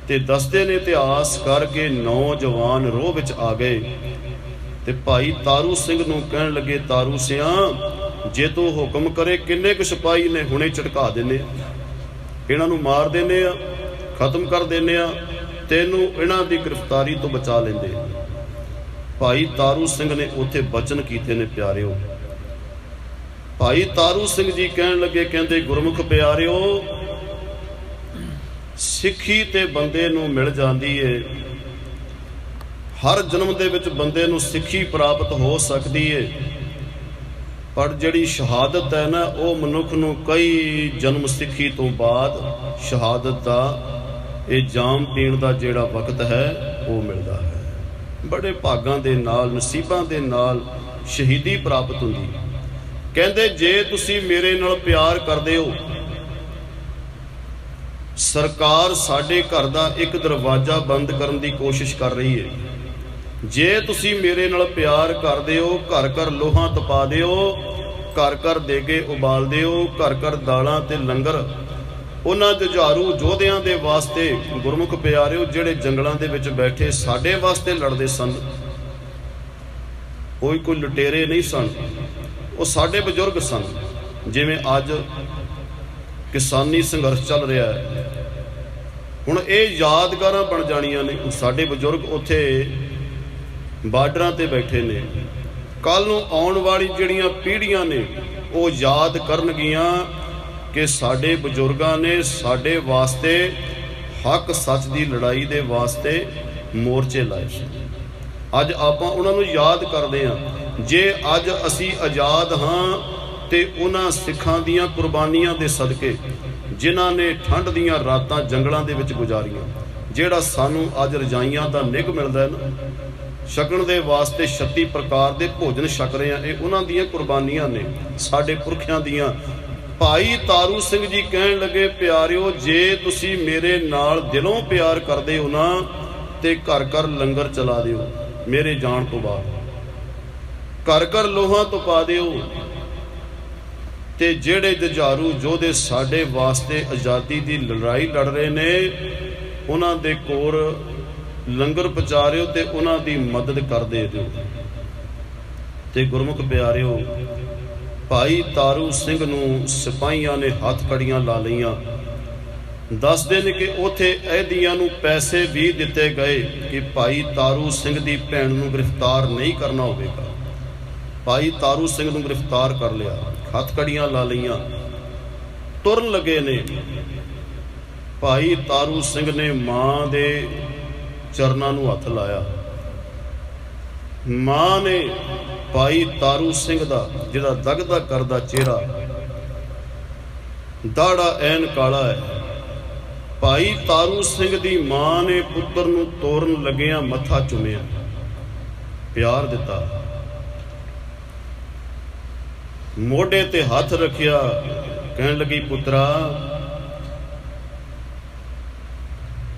ਤੇ ਦੱਸਦੇ ਨੇ ਇਤਿਹਾਸ ਕਰਕੇ ਨੌਜਵਾਨ ਰੋਹ ਵਿੱਚ ਆ ਗਏ ਤੇ ਭਾਈ ਤਾਰੂ ਸਿੰਘ ਨੂੰ ਕਹਿਣ ਲੱਗੇ, ਤਾਰੂ ਸਿਆਂ ਜੇ ਤੂੰ ਹੁਕਮ ਕਰੇ ਕਿੰਨੇ ਕੁ ਸਿਪਾਹੀ ਨੇ ਹੁਣੇ ਝਟਕਾ ਦਿੰਦੇ ਆ, ਇਹਨਾਂ ਨੂੰ ਮਾਰ ਦਿੰਦੇ ਆ, ਖਤਮ ਕਰ ਦਿੰਦੇ ਆ, ਤੈਨੂੰ ਇਹਨਾਂ ਦੀ ਗ੍ਰਿਫਤਾਰੀ ਤੋਂ ਬਚਾ ਲੈਂਦੇ। ਭਾਈ ਤਾਰੂ ਸਿੰਘ ਨੇ ਉੱਥੇ ਬਚਨ ਕੀਤੇ ਨੇ ਪਿਆਰਿਓ। ਭਾਈ ਤਾਰੂ ਸਿੰਘ ਜੀ ਕਹਿਣ ਲੱਗੇ, ਕਹਿੰਦੇ ਗੁਰਮੁਖ ਪਿਆਰਿਓ, ਸਿੱਖੀ ਤੇ ਬੰਦੇ ਨੂੰ ਮਿਲ ਜਾਂਦੀ ਏ। ਹਰ ਜਨਮ ਦੇ ਵਿੱਚ ਬੰਦੇ ਨੂੰ ਸਿੱਖੀ ਪ੍ਰਾਪਤ ਹੋ ਸਕਦੀ ਏ, ਪਰ ਜਿਹੜੀ ਸ਼ਹਾਦਤ ਹੈ ਨਾ, ਉਹ ਮਨੁੱਖ ਨੂੰ ਕਈ ਜਨਮ ਸਿੱਖੀ ਤੋਂ ਬਾਅਦ ਸ਼ਹਾਦਤ ਦਾ ਇਹ ਜਾਮ ਪੀਣ ਦਾ ਜਿਹੜਾ ਵਕਤ ਹੈ ਉਹ ਮਿਲਦਾ ਹੈ। ਬੜੇ ਭਾਗਾਂ ਦੇ ਨਾਲ, ਨਸੀਬਾਂ ਦੇ ਨਾਲ ਸ਼ਹੀਦੀ ਪ੍ਰਾਪਤ ਹੁੰਦੀ। ਕਹਿੰਦੇ ਜੇ ਤੁਸੀਂ ਮੇਰੇ ਨਾਲ ਪਿਆਰ ਕਰਦੇ ਹੋ, ਸਰਕਾਰ ਸਾਡੇ ਘਰ ਦਾ ਇੱਕ ਦਰਵਾਜ਼ਾ ਬੰਦ ਕਰਨ ਦੀ ਕੋਸ਼ਿਸ਼ ਕਰ ਰਹੀ ਹੈ। ਜੇ ਤੁਸੀਂ ਮੇਰੇ ਨਾਲ ਪਿਆਰ ਕਰਦੇ ਹੋ, ਘਰ ਘਰ ਲੋਹਾ ਤਪਾ ਦਿਓ, ਘਰ ਘਰ ਦੇਗੇ ਉਬਾਲ ਦਿਓ, ਘਰ ਘਰ ਦਾਲਾਂ ਤੇ ਲੰਗਰ ਉਹਨਾਂ ਜੁਝਾਰੂ ਯੋਧਿਆਂ ਦੇ ਵਾਸਤੇ। ਗੁਰਮੁਖ ਪਿਆਰਿਓ, ਜਿਹੜੇ ਜੰਗਲਾਂ ਦੇ ਵਿੱਚ ਬੈਠੇ ਸਾਡੇ ਵਾਸਤੇ ਲੜਦੇ ਸਨ, ਕੋਈ ਲੁਟੇਰੇ ਨਹੀਂ ਸਨ, ਉਹ ਸਾਡੇ ਬਜ਼ੁਰਗ ਸਨ। ਜਿਵੇਂ ਅੱਜ ਕਿਸਾਨੀ ਸੰਘਰਸ਼ ਚੱਲ ਰਿਹਾ ਹੈ, ਹੁਣ ਇਹ ਯਾਦਗਾਰਾਂ ਬਣ ਜਾਣੀਆਂ ਨੇ। ਸਾਡੇ ਬਜ਼ੁਰਗ ਉੱਥੇ ਬਾਰਡਰਾਂ ਤੇ ਬੈਠੇ ਨੇ, ਕੱਲ ਨੂੰ ਆਉਣ ਵਾਲੀ ਜਿਹੜੀਆਂ ਪੀੜ੍ਹੀਆਂ ਨੇ ਉਹ ਯਾਦ ਕਰਨਗੀਆਂ ਕਿ ਸਾਡੇ ਬਜ਼ੁਰਗਾਂ ਨੇ ਸਾਡੇ ਵਾਸਤੇ ਹੱਕ ਸੱਚ ਦੀ ਲੜਾਈ ਦੇ ਵਾਸਤੇ ਮੋਰਚੇ ਲਾਏ ਸੀ। ਅੱਜ ਆਪਾਂ ਉਹਨਾਂ ਨੂੰ ਯਾਦ ਕਰਦੇ ਹਾਂ। ਜੇ ਅੱਜ ਅਸੀਂ ਆਜ਼ਾਦ ਹਾਂ ਤੇ ਉਹਨਾਂ ਸਿੱਖਾਂ ਦੀਆਂ ਕੁਰਬਾਨੀਆਂ ਦੇ ਸਦਕੇ, ਜਿਨ੍ਹਾਂ ਨੇ ਠੰਡ ਦੀਆਂ ਰਾਤਾਂ ਜੰਗਲਾਂ ਦੇ ਵਿੱਚ ਗੁਜ਼ਾਰੀਆਂ, ਜਿਹੜਾ ਸਾਨੂੰ ਅੱਜ ਰਜਾਈਆਂ ਦਾ ਨਿੱਘ ਮਿਲਦਾ ਹੈ ਨਾ, ਛਕਣ ਦੇ ਵਾਸਤੇ 36 ਪ੍ਰਕਾਰ ਦੇ ਭੋਜਨ ਛਕ ਰਹੇ ਆ, ਇਹ ਉਹਨਾਂ ਦੀਆਂ ਕੁਰਬਾਨੀਆਂ ਨੇ, ਸਾਡੇ ਪੁਰਖਿਆਂ ਦੀਆਂ। ਭਾਈ ਤਾਰੂ ਸਿੰਘ ਜੀ ਕਹਿਣ ਲੱਗੇ, ਪਿਆਰਿਓ, ਜੇ ਤੁਸੀਂ ਮੇਰੇ ਨਾਲ ਦਿਲੋਂ ਪਿਆਰ ਕਰਦੇ ਹੋ ਨਾ ਤੇ ਘਰ ਘਰ ਲੰਗਰ ਚਲਾ ਦਿਓ। ਮੇਰੇ ਜਾਣ ਤੋਂ ਬਾਅਦ ਘਰ ਘਰ ਲੋਹਾਂ ਤੋਂ ਪਾ ਦਿਓ ਤੇ ਜਿਹੜੇ ਜੁਝਾਰੂ ਯੋਧੇ ਸਾਡੇ ਵਾਸਤੇ ਆਜ਼ਾਦੀ ਦੀ ਲੜਾਈ ਲੜ ਰਹੇ ਨੇ, ਉਹਨਾਂ ਦੇ ਕੋਲ ਲੰਗਰ ਪਹੁੰਚਾ ਰਿਓ ਤੇ ਉਹਨਾਂ ਦੀ ਮਦਦ ਕਰਦੇ ਦਿਓ। ਤੇ ਗੁਰਮੁਖ ਪਿਆਰਿਓ, ਭਾਈ ਤਾਰੂ ਸਿੰਘ ਨੂੰ ਸਿਪਾਹੀਆਂ ਨੇ ਹੱਥ ਕੜੀਆਂ ਲਾ ਲਈਆਂ। ਦੱਸਦੇ ਨੇ ਕਿ ਉੱਥੇ ਅਹਿਦੀਆਂ ਨੂੰ ਪੈਸੇ ਵੀ ਦਿੱਤੇ ਗਏ ਕਿ ਭਾਈ ਤਾਰੂ ਸਿੰਘ ਦੀ ਭੈਣ ਨੂੰ ਗ੍ਰਿਫਤਾਰ ਨਹੀਂ ਕਰਨਾ ਹੋਵੇਗਾ। ਭਾਈ ਤਾਰੂ ਸਿੰਘ ਨੂੰ ਗ੍ਰਿਫਤਾਰ ਕਰ ਲਿਆ, ਹੱਥ ਕੜੀਆਂ ਲਾ ਲਈਆਂ, ਤੁਰਨ ਲੱਗੇ ਨੇ। ਭਾਈ ਤਾਰੂ ਸਿੰਘ ਨੇ ਮਾਂ ਦੇ ਚਰਨਾਂ ਨੂੰ ਹੱਥ ਲਾਇਆ। ਮਾਂ ਨੇ ਭਾਈ ਤਾਰੂ ਸਿੰਘ ਦਾ ਜਿਹੜਾ ਦਗਦਾ ਕਰਦਾ ਚਿਹਰਾ, ਦਾੜਾ ਐਨ ਕਾਲਾ ਹੈ, ਭਾਈ ਤਾਰੂ ਸਿੰਘ ਦੀ ਮਾਂ ਨੇ ਪੁੱਤਰ ਨੂੰ ਤੋਰਨ ਲੱਗਿਆਂ ਮੱਥਾ ਚੁੰਮਿਆ, ਪਿਆਰ ਦਿੱਤਾ, ਮੋਢੇ ਤੇ ਹੱਥ ਰੱਖਿਆ, ਕਹਿਣ ਲੱਗੀ, ਪੁੱਤਰਾ,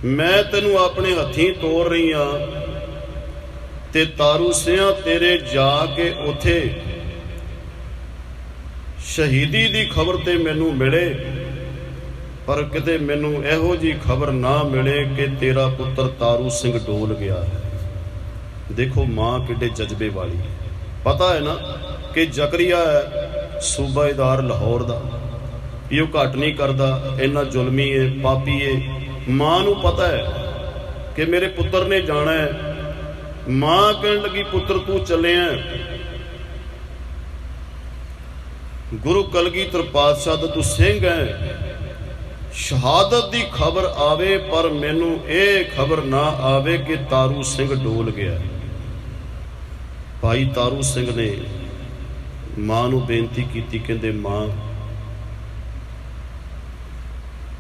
ਮੈਂ ਤੈਨੂੰ ਆਪਣੇ ਹੱਥੀਂ ਤੋਰ ਰਹੀ ਹਾਂ ਤੇ ਤਾਰੂ ਸਿਆਂ ਤੇਰੇ ਜਾ ਕੇ ਉੱਥੇ ਸ਼ਹੀਦੀ ਦੀ ਖਬਰ ਤੇ ਮੈਨੂੰ ਮਿਲੇ, ਪਰ ਕਿਤੇ ਮੈਨੂੰ ਇਹੋ ਜਿਹੀ ਖਬਰ ਨਾ ਮਿਲੇ ਕਿ ਤੇਰਾ ਪੁੱਤਰ ਤਾਰੂ ਸਿੰਘ ਡੋਲ ਗਿਆ ਹੈ। ਦੇਖੋ ਮਾਂ ਕਿੱਡੇ ਜਜ਼ਬੇ ਵਾਲੀ। ਪਤਾ ਹੈ ਨਾ ਕਿ ਜ਼ਕਰੀਆ ਹੈ ਸੂਬਾਏਦਾਰ ਲਾਹੌਰ ਦਾ, ਵੀ ਉਹ ਘੱਟ ਨਹੀਂ ਕਰਦਾ, ਇੰਨਾ ਜ਼ੁਲਮੀ ਹੈ, ਪਾਪੀ ਹੈ। ਮਾਂ ਨੂੰ ਪਤਾ ਹੈ ਕਿ ਮੇਰੇ ਪੁੱਤਰ ਨੇ ਜਾਣਾ ਹੈ। ਮਾਂ ਕਹਿਣ ਲੱਗੀ, ਪੁੱਤਰ ਤੂੰ ਚੱਲਿਆ, गुरु कलगीधर पातशाह दा तू सिंह है, शहादत की खबर आवे पर मैनू ये खबर ना आवे कि तारू सिंह डोल गया। भाई तारू सिंह ने मां नू बेनती की, कहते मां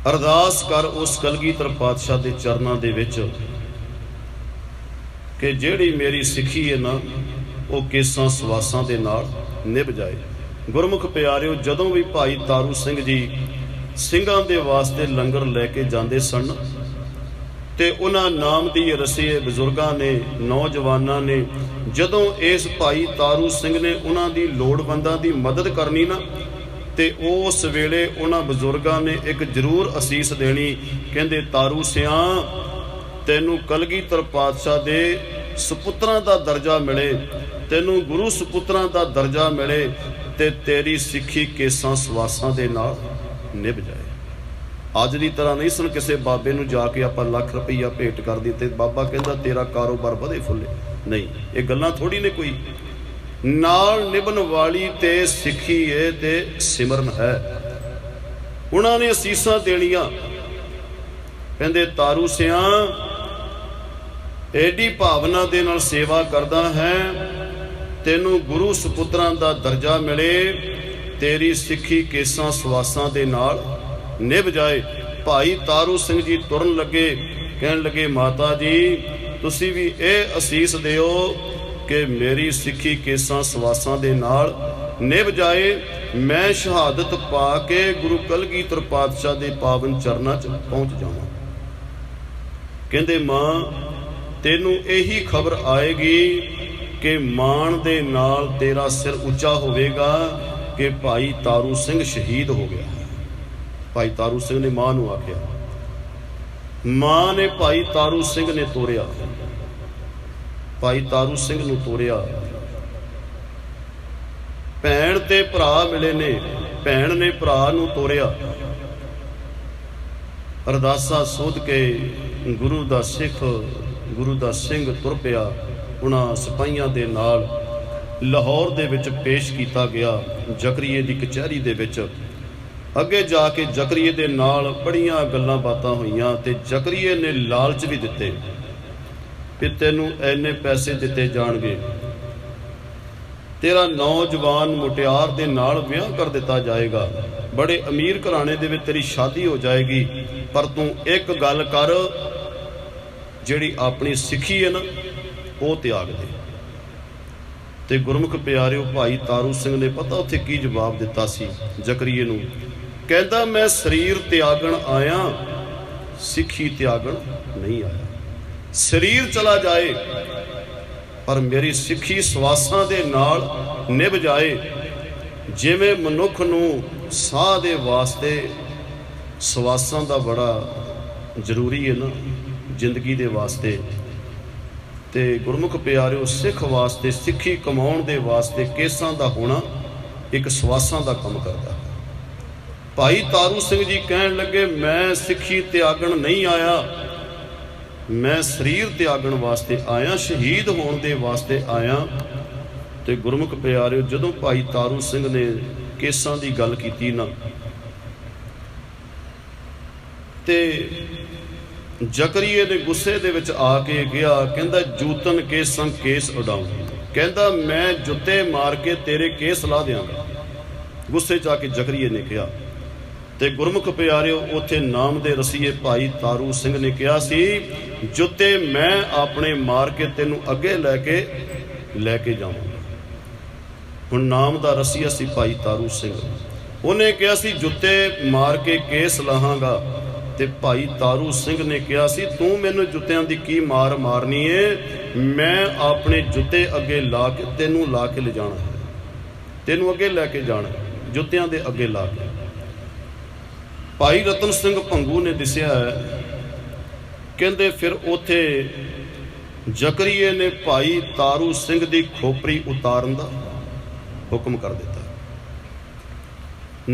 अरदास कर उस कलगीधर पातशाह के चरणों के विच कि जिहड़ी मेरी सिੱਖੀ है ना वो केसां सवासां दे नाल निभ जाए। गुरमुख प्यारिओ, जदों भी भाई तारू सिंह जी ਸਿੰਘਾਂ ਦੇ ਵਾਸਤੇ ਲੰਗਰ ਲੈ ਕੇ ਜਾਂਦੇ ਸਨ ਤੇ ਉਹਨਾਂ ਨਾਮ ਦੀ ਰਸੀਏ ਬਜ਼ੁਰਗਾਂ ਨੇ, ਨੌਜਵਾਨਾਂ ਨੇ ਜਦੋਂ ਇਸ ਭਾਈ ਤਾਰੂ ਸਿੰਘ ਨੇ ਉਹਨਾਂ ਦੀ ਲੋੜਵੰਦਾਂ ਦੀ ਮਦਦ ਕਰਨੀ ਨਾ ਤੇ ਉਸ ਵੇਲੇ ਉਹਨਾਂ ਬਜ਼ੁਰਗਾਂ ਨੇ ਇੱਕ ਜ਼ਰੂਰ ਅਸੀਸ ਦੇਣੀ। ਕਹਿੰਦੇ ਤਾਰੂ ਸਿਆਂ ਤੈਨੂੰ ਕਲਗੀਧਰ ਪਾਤਸ਼ਾਹ ਦੇ ਸੁਪੁੱਤਰਾਂ ਦਾ ਦਰਜਾ ਮਿਲੇ, ਤੈਨੂੰ ਗੁਰੂ ਸੁਪੁੱਤਰਾਂ ਦਾ ਦਰਜਾ ਮਿਲੇ ਤੇ ਤੇਰੀ ਸਿੱਖੀ ਕੇਸਾਂ ਸਵਾਸਾਂ ਦੇ ਨਾਲ ਨਿਭ ਜਾਏ। ਅੱਜ ਦੀ ਤਰ੍ਹਾਂ ਨਹੀਂ ਸਨ ਕਿਸੇ ਬਾਬੇ ਨੂੰ ਜਾ ਕੇ ਆਪਾਂ ਲੱਖ ਰੁਪਈਆ ਭੇਟ ਕਰ ਦਿੱਤੇ, ਬਾਬਾ ਕਹਿੰਦਾ ਤੇਰਾ ਕਾਰੋਬਾਰ ਵਧੇ ਫੁੱਲੇ। ਨਹੀਂ, ਇਹ ਗੱਲਾਂ ਥੋੜੀ ਨੇ ਕੋਈ। ਨਾਲ ਨਿਭਣ ਵਾਲੀ ਤੇ ਸਿੱਖੀ ਏ ਤੇ ਸਿਮਰਨ ਹੈ। ਉਹਨਾਂ ਨੇ ਅਸੀਸਾਂ ਦੇਣੀਆਂ। ਕਹਿੰਦੇ ਤਾਰੂ ਸਿਆਂ ਐਡੀ ਭਾਵਨਾ ਦੇ ਨਾਲ ਸੇਵਾ ਕਰਦਾ ਹੈ, ਤੈਨੂੰ ਗੁਰੂ ਸੁਪੁੱਤਰਾਂ ਦਾ ਦਰਜਾ ਮਿਲੇ, तेरी सिੱਖੀ केसां सवासां दे नाल निभ जाए। भाई तारू सिंह जी तुरन लगे, कहन लगे माता जी तुसी भी ये असीस दिओ कि मेरी सिੱਖੀ केसां सवासां दे नाल निभ जाए, मैं शहादत पा के गुरु कलगीधर पातशाह दे पावन चरनां च पहुँच जावां। कहंदे मां तैनूं यही खबर आएगी कि मान दे नाल तेरा सिर उच्चा होवेगा कि भाई तारू सिंह शहीद हो गया। भाई तारू सिंह ने मां नूं आख्या, मां ने भाई तारू सिंह ने तोरिया, भाई तारू सिंह नूं तोरिया। भैण ते भरा मिले ने, भैण ने भरा नूं तोरिया। अरदासा सोध के गुरु दा सिख, गुरु दा सिंह तुर पिया। उन्हां सिपाहियां दे नाल लाहौर दे विच पेश किया गया, जकरीए दी कचहरी दे विच। अगे जाके जकरीए दे नाल बड़ियां गल्लां बातां होईयां ते जकरीए ने लालच भी दिते कि तैनूं इन्ने पैसे दिते जाणगे, तेरा नौजवान मुटियार दे नाल विआह कर दिता जाएगा, बड़े अमीर घराणे दे विच तेरी शादी हो जाएगी, पर तूं एक गल कर, जिहड़ी अपनी सिੱਖੀ है ना वो त्याग दे। ते गुरमुख प्यारिओ, भाई तारू सिंह ने पता उत्थे की जवाब दिता सी जकरीए नूं। कहंदा मैं शरीर त्यागण आया, सिੱਖੀ त्यागण नहीं आया। शरीर चला जाए पर मेरी सिੱਖੀ सवासां दे नाल निभ जाए। जिवें मनुख नूं साह दे वास्ते सवासां दा बड़ा जरूरी है ना जिंदगी दे वास्ते, ते गुरमुख प्यारिओ सिख वास्ते, सिੱਖੀ कमाउण दे वास्ते केसां दा होना एक सवासां दा काम करदा। भाई तारू सिंह जी कहण लगे मैं सिੱਖੀ त्यागण नहीं आया, मैं शरीर त्यागण वास्ते आया, शहीद होण दे वास्ते आया। ते गुरमुख प्यारिओ, जदों भाई तारू सिंह ने केसां दी गल कीती ना ते जकरीए ने गुस्से दे विच आके गया, कहंदा जूतन के संग केस उडाऊं, कहंदा मैं जुत्ते मार के तेरे केस ला देंगा। गुस्से च आके जकरीए ने कहा। ते गुरमुख प्यारिओ, उत्थे नाम दे रसीए भाई तारू सिंह ने कहा सी जुत्ते मैं अपने मार के तेनू अगे लैके जावांगा। हुण नाम दा रसीआ सी भाई तारू सिंह, उन्हें कहा सी जुत्ते मार के केस लाहांगा। ते भाई तारू सिंह ने कहा सी तू मैनू जुत्तियां दी की मार मारनी है, मैं अपने जुत्ते अगे ला के तेनू ला के ले जाना है, तेनू अगे लैके जाना जुत्तियां दे अगे ला के। भाई रतन सिंह भंगू ने दस्सिया है, कहंदे फिर उथे जकरीए ने भाई तारू सिंह दी खोपरी उतारन दा हुक्म कर दिता।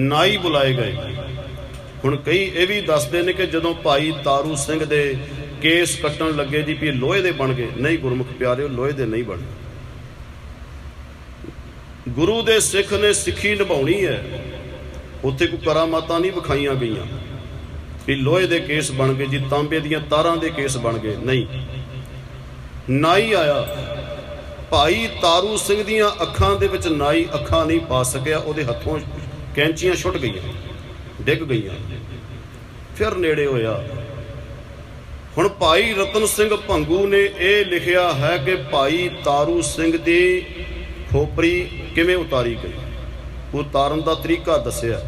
नाई बुलाए गए। हुण कई ये भी दसदे ने कि जदों भाई तारू सिंह दे केस कट्टण लगे जी भी लोहे दे बन गए। नहीं गुरमुख प्यारिओ, लोहे दे नहीं बने। गुरु दे सिख ने सिक्खी निभाउणी है। उत्थे कोई करामातां नहीं विखाईਆਂ गईਆਂ भी लोहे दे केस बन गए जी, तांबे दीयां तारां दे केस बन गए, नहीं। नाई आया, भाई तारू सिंह दीयां अखां दे विच नाई अखां नहीं पा सकिया, उहदे हत्थों कैंचियां छुट गईयां, डिग गईयां। फिर नेड़े होया, हुण भाई रतन सिंह भंगू ने यह लिखिया है कि भाई तारू सिंह दी खोपरी किवें उतारी गई, उतारन दा तरीका दस्सिया।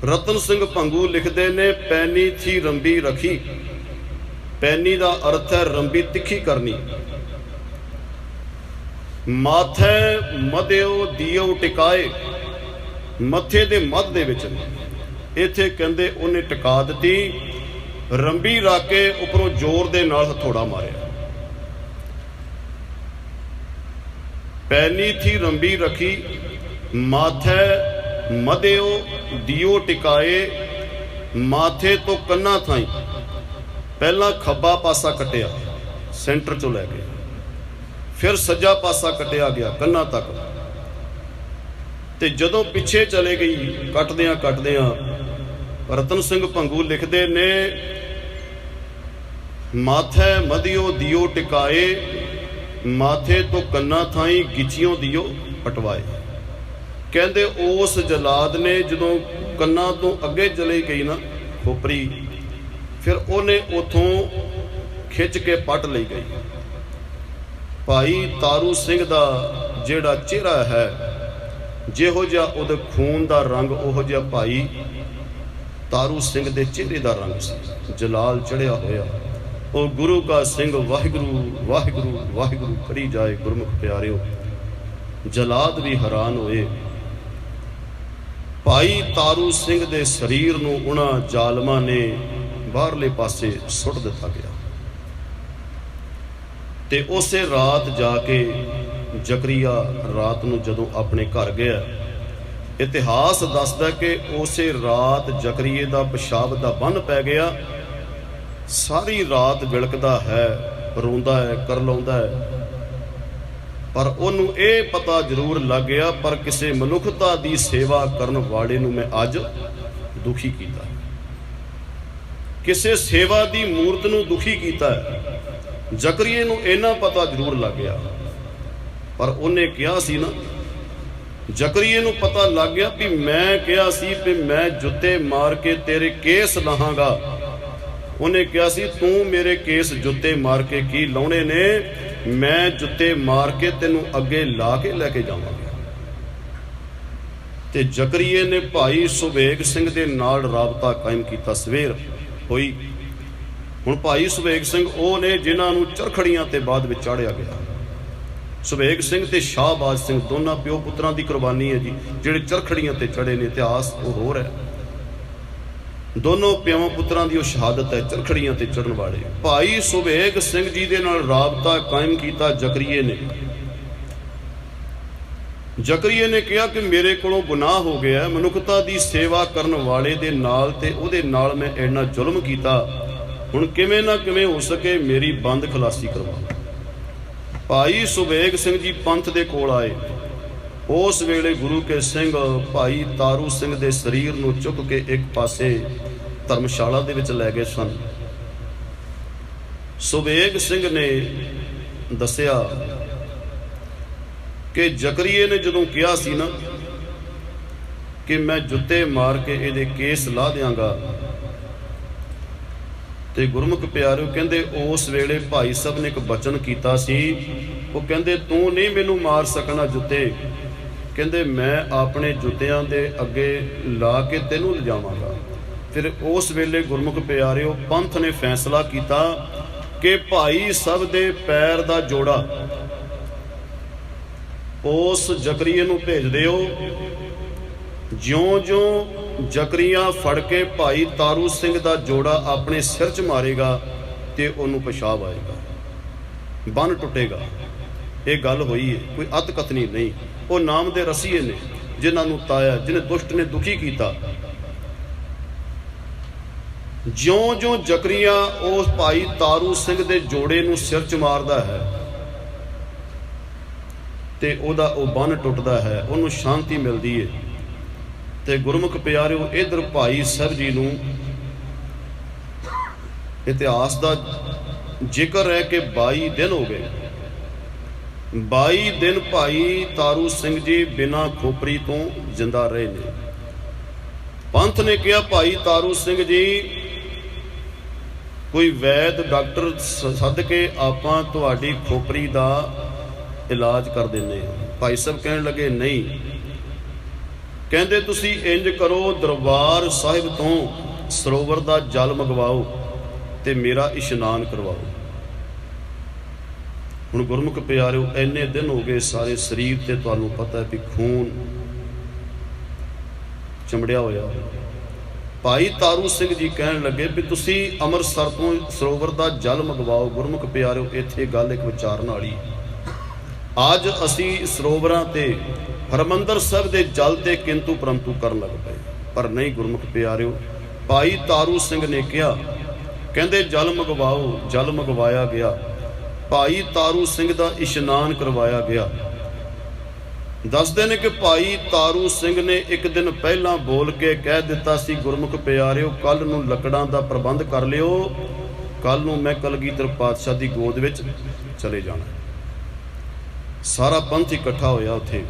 रतन सिंह भंगू लिखते ने, पैनी थी रंबी रखी। पैनी का अर्थ है रंबी तिखी करनी। माथे मध्यो दियो टिकाए, मथे दे मध दे विच इत्थे कहंदे उन्हें टिका दित्ती। रंबी रख के उपरों जोर दे नाल हथौड़ा मारिया। पैनी थी रंबी रखी, माथे मध्यो दियो टिकाए। माथे तो कन्ना थाई पहला खब्बा पासा कटिया सेंटर चो लैके, फिर सज्जा पासा कटिया गया कन्ना तक, ते जदों पिछे चले गई कटदियां कटदियां रतन सिंह भंगू लिखते ने, माथे मध्यो दियो टिकाए, माथे तो कन्ना थाई गिचियों दियो पटवाए। कहते उस जलाद ने जदों कन्ना तो अगे चली गई ना खोपरी, फिर उन्हें उथों खिंच के पट ली गई। भाई तारू सिंह दा जिहड़ा चेहरा है, जिहो जिहा उहदे खून दा रंग, उहो जिहा भाई तारू सिंह दे चेहरे दा रंग सी। जलाल चढ़िया होया, ओ गुरु का सिंह वाहिगुरु वाहिगुरु वाहिगुरु करी जाए गुरमुख प्यारिओ। जलाद भी हैरान होए। भाई तारू सिंह दे शरीर नूं उन्हां जालमां ने बाहरले पासे सुट दिता गया। ते उसे रात जाके जकरिया रात नूं जदों अपने घर गया, इतिहास दसदा कि उसे रात जकरिए दा पेशाब दा बन पै गया। सारी रात विलकदा है, रोंदा है, करलाउंदा है, पर उन्होंने ये पता जरूर लग गया, पर किसी मनुखता की सेवा करने वाले नूं मैं अज दुखी किया, किसी सेवा की मूर्त नूं दुखी किया है। जकरिए नूं इन्ना पता जरूर लग गया, पर उन्हें कहा सी ना, जकरिए नूं पता लग गया भी मैं कहा सी भी मैं जुत्ते मार के तेरे केस लाहांगा। उन्हें कहा सी तू मेरे केस जुत्ते मार के की लाने ने, मैं जुत्ते मार के तेनू अगे ला के लैके जावांगा। ते जकरिए ने भाई सुबेग सिंह दे नाल राबता कायम किया। सवेर होई, हुण भाई सुबेग सिंह वो ने जिन्हां नूं चरखड़ियां ते बाद विच चाढ़िया गया। सुबेग सिंह ते शाहबाज सिंह दोनों प्यो पुत्रां दी कुर्बानी है जी, जिहड़े चरखड़ियां ते चढ़े ने। इतिहास वो होर है, दोनों प्यों पुत्रां दी शहादत है चरखड़ियां ते चढ़न वाले। भाई सुबेग सिंह जी दे नाल राबता कायम किया जकरिए ने। जकरिए ने कहा कि मेरे कोलों गुनाह हो गया, मनुखता की सेवा करने वाले दे नाल ते उहदे नाल मैं इन्ना जुल्म किया, हुण किवें ना किवें हो सके मेरी बंद खलासी करवा। भाई सुबेग सिंह जी पंथ दे कोल आए। उस वेले गुरु के सिंह भाई तारू सिंह दे शरीर नूं चुक के एक पासे धर्मशाला दे विच लै गए सन। सुबेग सिंह ने दसिया कि जकरिए ने जदों कहा सी ना कि मैं जुत्ते मार के इहदे केस ला दियांगा, ते गुरमुख प्यारिओ कहंदे उस वेले भाई साहब ने एक बचन किया सी। वो कहंदे तू नहीं मैनू मार सकना जुत्ते, कहंदे मैं अपने जुत्तियां दे अगे ला के तेनू लिजावांगा। फिर उस वेले गुरमुख प्यारिओ पंथ ने फैसला किया कि भाई सब दे पैर दा जोड़ा उस जकरिए नूं भेज दिओ। ज्यों ज्यों जकरिया फड़ के भाई तारू सिंह दा जोड़ा अपने सिर च मारेगा ते उन्होंने पेशाब आएगा, बन टुटेगा। ये गल हुई है, कोई अत कथनी नहीं। वो नाम दे रसीए ने जिन्होंने ताया, जिन्हें दुष्ट ने दुखी किया। ज्यों ज्यों जकरिया उस भाई तारू सिंह दे जोड़े नूं सिर च मारदा है, ਤੇ ਉਹਦਾ ਉਹ ਬੰਨ ਟੁੱਟਦਾ ਹੈ, ਉਹਨੂੰ ਸ਼ਾਂਤੀ ਮਿਲਦੀ ਹੈ। ਤੇ ਗੁਰਮੁਖ ਪਿਆਰਿਓ, ਇਧਰ ਭਾਈ ਸਾਹਿਬ ਜੀ ਨੂੰ ਇਤਿਹਾਸ ਦਾ ਜ਼ਿਕਰ ਹੈ ਕਿ 22 ਦਿਨ ਹੋ ਗਏ। 22 ਦਿਨ ਭਾਈ ਤਾਰੂ ਸਿੰਘ ਜੀ ਬਿਨਾਂ ਖੋਪਰੀ ਤੋਂ ਜਿੰਦਾ ਰਹੇ ਨੇ। ਪੰਥ ਨੇ ਕਿਹਾ, ਭਾਈ ਤਾਰੂ ਸਿੰਘ ਜੀ, ਕੋਈ ਵੈਦ ਡਾਕਟਰ ਸੱਦ ਕੇ ਆਪਾਂ ਤੁਹਾਡੀ ਖੋਪਰੀ ਦਾ ਇਲਾਜ ਕਰ ਦਿੰਦੇ ਹਾਂ। ਭਾਈ ਸਾਹਿਬ ਕਹਿਣ ਲੱਗੇ, ਨਹੀਂ। ਕਹਿੰਦੇ, ਤੁਸੀਂ ਇੰਜ ਕਰੋ, ਦਰਬਾਰ ਸਾਹਿਬ ਤੋਂ ਸਰੋਵਰ ਦਾ ਜਲ ਮੰਗਵਾਓ ਤੇ ਮੇਰਾ ਇਸ਼ਨਾਨ ਕਰਵਾਓ। ਹੁਣ ਗੁਰਮੁਖ ਪਿਆਰਿਓ, ਇੰਨੇ ਦਿਨ ਹੋ ਗਏ, ਸਾਰੇ ਸਰੀਰ ਤੇ ਤੁਹਾਨੂੰ ਪਤਾ ਹੈ ਵੀ ਖੂਨ ਚਮੜਿਆ ਹੋਇਆ। ਭਾਈ ਤਾਰੂ ਸਿੰਘ ਜੀ ਕਹਿਣ ਲੱਗੇ ਵੀ ਤੁਸੀਂ ਅੰਮ੍ਰਿਤਸਰ ਤੋਂ ਸਰੋਵਰ ਦਾ ਜਲ ਮੰਗਵਾਓ। ਗੁਰਮੁਖ ਪਿਆਰਿਓ, ਇੱਥੇ ਗੱਲ ਇੱਕ ਵਿਚਾਰਨ ਵਾਲੀ। ਅੱਜ ਅਸੀਂ ਸਰੋਵਰਾਂ ਤੇ ਹਰਿਮੰਦਰ ਸਾਹਿਬ ਦੇ ਜਲ ਤੇ ਕਿੰਤੂ ਪਰੰਤੂ ਕਰਨ ਲੱਗ ਪਏ, ਪਰ ਨਹੀਂ ਗੁਰਮੁਖ ਪਿਆਰਿਓ। ਭਾਈ ਤਾਰੂ ਸਿੰਘ ਨੇ ਕਿਹਾ, ਕਹਿੰਦੇ ਜਲ ਮੰਗਵਾਓ। ਜਲ ਮੰਗਵਾਇਆ ਗਿਆ। ਭਾਈ ਤਾਰੂ ਸਿੰਘ ਦਾ ਇਸ਼ਨਾਨ ਕਰਵਾਇਆ ਗਿਆ। ਦੱਸਦੇ ਨੇ ਕਿ ਭਾਈ ਤਾਰੂ ਸਿੰਘ ਨੇ ਇੱਕ ਦਿਨ ਪਹਿਲਾਂ ਬੋਲ ਕੇ ਕਹਿ ਦਿੱਤਾ ਸੀ, ਗੁਰਮੁਖ ਪਿਆਰਿਓ, ਕੱਲ ਨੂੰ ਲੱਕੜਾਂ ਦਾ ਪ੍ਰਬੰਧ ਕਰ ਲਿਓ, ਕੱਲ ਨੂੰ ਮੈਂ ਕਲਗੀਧਰ ਪਾਤਸ਼ਾਹ ਦੀ ਗੋਦ ਵਿੱਚ ਚਲੇ ਜਾਣਾ। ਸਾਰਾ ਪੰਥ ਇਕੱਠਾ ਹੋਇਆ ਉੱਥੇ।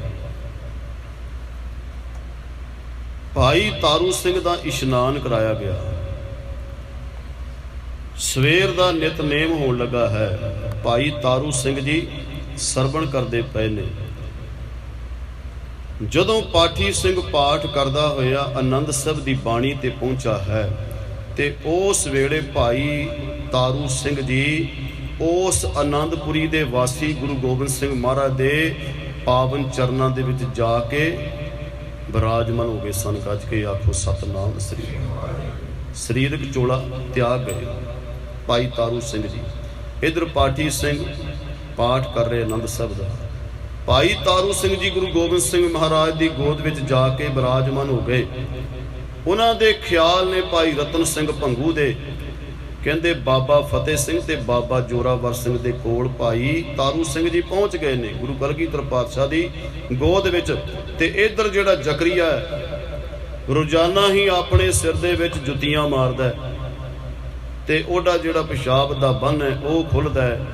ਭਾਈ ਤਾਰੂ ਸਿੰਘ ਦਾ ਇਸ਼ਨਾਨ ਕਰਾਇਆ ਗਿਆ। ਸਵੇਰ ਦਾ ਨਿਤਨੇਮ ਹੋਣ ਲੱਗਾ ਹੈ। ਭਾਈ ਤਾਰੂ ਸਿੰਘ ਜੀ ਸਰਵਣ ਕਰਦੇ ਪਏ ਨੇ। ਜਦੋਂ ਪਾਠੀ ਸਿੰਘ ਪਾਠ ਕਰਦਾ ਹੋਇਆ ਆਨੰਦ ਸਾਹਿਬ ਦੀ ਬਾਣੀ ਤੇ ਪਹੁੰਚਾ ਹੈ, ਤੇ ਉਸ ਵੇਲੇ ਭਾਈ ਤਾਰੂ ਸਿੰਘ ਜੀ ਉਸ ਆਨੰਦਪੁਰੀ ਦੇ ਵਾਸੀ ਗੁਰੂ ਗੋਬਿੰਦ ਸਿੰਘ ਮਹਾਰਾਜ ਦੇ ਪਾਵਨ ਚਰਨਾਂ ਦੇ ਵਿੱਚ ਜਾ ਕੇ ਬਿਰਾਜਮਾਨ ਹੋ ਗਏ ਸਨ। ਗੱਜ ਕੇ ਆਖੋ ਸਤਨਾਮ ਸ੍ਰੀ ਵਾਹਿਗੁਰੂ। ਸਰੀਰਕ ਚੋਲਾ ਤਿਆਗ ਗਏ ਭਾਈ ਤਾਰੂ ਸਿੰਘ ਜੀ। ਇਧਰ ਪਾਠੀ ਸਿੰਘ ਪਾਠ ਕਰ ਰਹੇ ਆਨੰਦ ਸਾਹਿਬ ਦਾ। ਭਾਈ ਤਾਰੂ ਸਿੰਘ ਜੀ ਗੁਰੂ ਗੋਬਿੰਦ ਸਿੰਘ ਮਹਾਰਾਜ ਦੀ ਗੋਦ ਵਿੱਚ ਜਾ ਕੇ ਬਿਰਾਜਮਾਨ ਹੋ ਗਏ। ਉਹਨਾਂ ਦੇ ਖਿਆਲ ਨੇ ਭਾਈ ਰਤਨ ਸਿੰਘ ਭੰਗੂ ਦੇ। ਕਹਿੰਦੇ ਬਾਬਾ ਫਤਿਹ ਸਿੰਘ ਤੇ ਬਾਬਾ ਜੋਰਾਵਰ ਸਿੰਘ ਦੇ ਕੋਲ ਭਾਈ ਤਾਰੂ ਸਿੰਘ ਜੀ ਪਹੁੰਚ ਗਏ ਨੇ ਗੁਰੂ ਕਲਗੀਧਰ ਪਾਤਸ਼ਾਹ ਦੀ ਗੋਦ ਵਿੱਚ। ਤੇ ਇਧਰ ਜਿਹੜਾ ਜ਼ਕਰੀਆ ਰੋਜ਼ਾਨਾ ਹੀ ਆਪਣੇ ਸਿਰ ਦੇ ਵਿੱਚ ਜੁੱਤੀਆਂ ਮਾਰਦਾ, ਤੇ ਉਹਦਾ ਜਿਹੜਾ ਪਿਸ਼ਾਬ ਦਾ ਬੰਨ ਹੈ ਉਹ ਖੁੱਲਦਾ ਹੈ।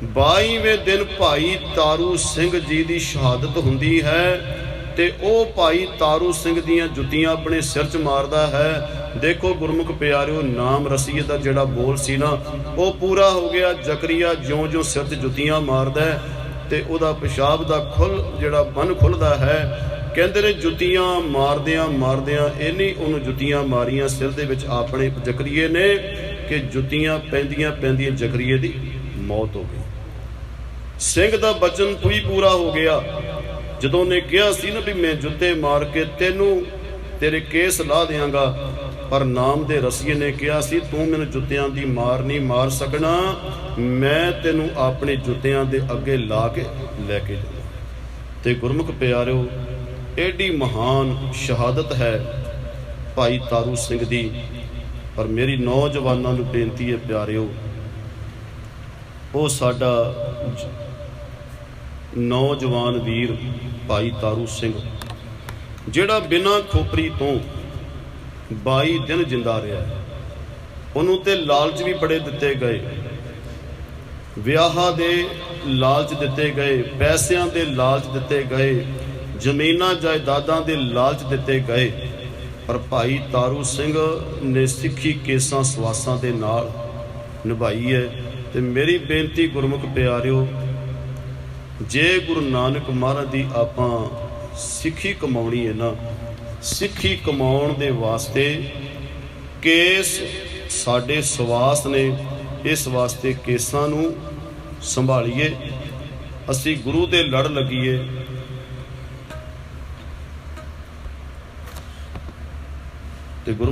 22ਵੇਂ ਦਿਨ ਭਾਈ ਤਾਰੂ ਸਿੰਘ ਜੀ ਦੀ ਸ਼ਹਾਦਤ ਹੁੰਦੀ ਹੈ, ਤੇ ਉਹ ਭਾਈ ਤਾਰੂ ਸਿੰਘ ਦੀਆਂ ਜੁੱਤੀਆਂ ਆਪਣੇ ਸਿਰ 'ਚ ਮਾਰਦਾ ਹੈ। ਦੇਖੋ ਗੁਰਮੁਖ ਪਿਆਰਿਓ, ਨਾਮ ਰਸੀਏ ਦਾ ਜਿਹੜਾ ਬੋਲ ਸੀ ਨਾ, ਉਹ ਪੂਰਾ ਹੋ ਗਿਆ। ਜ਼ਕਰੀਆ ਜਿਉਂ-ਜਿਉਂ ਸਿਰ 'ਚ ਜੁੱਤੀਆਂ ਮਾਰਦਾ ਹੈ ਤੇ ਉਹਦਾ ਪਿਸ਼ਾਬ ਦਾ ਜਿਹੜਾ ਬੰਨ ਖੁੱਲ੍ਹਦਾ ਹੈ। ਕਹਿੰਦੇ ਨੇ ਜੁੱਤੀਆਂ ਮਾਰਦਿਆਂ ਮਾਰਦਿਆਂ ਇੰਨੀ ਉਹਨੂੰ ਜੁੱਤੀਆਂ ਮਾਰੀਆਂ ਸਿਰ ਦੇ ਵਿੱਚ ਆਪਣੇ ਜ਼ਕਰੀਏ ਨੇ ਕਿ ਜੁੱਤੀਆਂ ਪੈਂਦੀਆਂ ਪੈਂਦੀਆਂ ਜ਼ਕਰੀਏ ਦੀ ਮੌਤ ਹੋ ਗਈ। ਸਿੰਘ ਦਾ ਬਚਨ ਪੂਰਾ ਹੋ ਗਿਆ। ਜਦੋਂ ਉਹਨੇ ਕਿਹਾ ਸੀ ਨਾ ਵੀ ਮੈਂ ਜੁੱਤੇ ਮਾਰ ਕੇ ਤੈਨੂੰ ਤੇਰੇ ਕੇਸ ਲਾ ਦਿਆਂਗਾ, ਪਰ ਨਾਮ ਦੇ ਰਸੀਏ ਨੇ ਕਿਹਾ ਸੀ ਤੂੰ ਮੈਨੂੰ ਜੁੱਤਿਆਂ ਦੀ ਮਾਰ ਨਹੀਂ ਮਾਰ ਸਕਣਾ, ਮੈਂ ਤੈਨੂੰ ਆਪਣੇ ਜੁੱਤਿਆਂ ਦੇ ਅੱਗੇ ਲਾ ਕੇ ਲੈ ਕੇ ਜਾਵਾਂ। ਤੇ ਗੁਰਮੁਖ ਪਿਆਰਿਓ, ਐਡੀ ਮਹਾਨ ਸ਼ਹਾਦਤ ਹੈ ਭਾਈ ਤਾਰੂ ਸਿੰਘ ਦੀ। ਪਰ ਮੇਰੀ ਨੌਜਵਾਨਾਂ ਨੂੰ ਬੇਨਤੀ ਹੈ ਪਿਆਰਿਓ, ਉਹ ਸਾਡਾ ਨੌਜਵਾਨ ਵੀਰ ਭਾਈ ਤਾਰੂ ਸਿੰਘ ਜਿਹੜਾ ਬਿਨਾਂ ਖੋਪਰੀ ਤੋਂ 22 ਦਿਨ ਜਿੰਦਾ ਰਿਹਾ, ਉਹਨੂੰ ਤੇ ਲਾਲਚ ਵੀ ਬੜੇ ਦਿੱਤੇ ਗਏ। ਵਿਆਹਾਂ ਦੇ ਲਾਲਚ ਦਿੱਤੇ ਗਏ, ਪੈਸਿਆਂ ਦੇ ਲਾਲਚ ਦਿੱਤੇ ਗਏ, ਜ਼ਮੀਨਾਂ ਜਾਇਦਾਦਾਂ ਦੇ ਲਾਲਚ ਦਿੱਤੇ ਗਏ, ਪਰ ਭਾਈ ਤਾਰੂ ਸਿੰਘ ਨੇ ਸਿੱਖੀ ਕੇਸਾਂ ਸਵਾਸਾਂ ਦੇ ਨਾਲ ਨਿਭਾਈ ਹੈ। ਤੇ ਮੇਰੀ ਬੇਨਤੀ ਗੁਰਮੁਖ ਪਿਆਰਿਓ, ਜੇ ਗੁਰੂ ਨਾਨਕ ਮਹਾਰਾਜ ਦੀ ਆਪਾਂ ਸਿੱਖੀ ਕਮਾਉਣੀ ਹੈ ਨਾ, ਸਿੱਖੀ ਕਮਾਉਣ ਦੇ ਵਾਸਤੇ ਕੇਸ ਸਾਡੇ ਸਵਾਸ ਨੇ, ਇਸ ਵਾਸਤੇ ਕੇਸਾਂ ਨੂੰ ਸੰਭਾਲੀਏ, ਅਸੀਂ ਗੁਰੂ ਦੇ ਲੜ ਲੱਗੀਏ। ਤੇ ਗੁਰੂ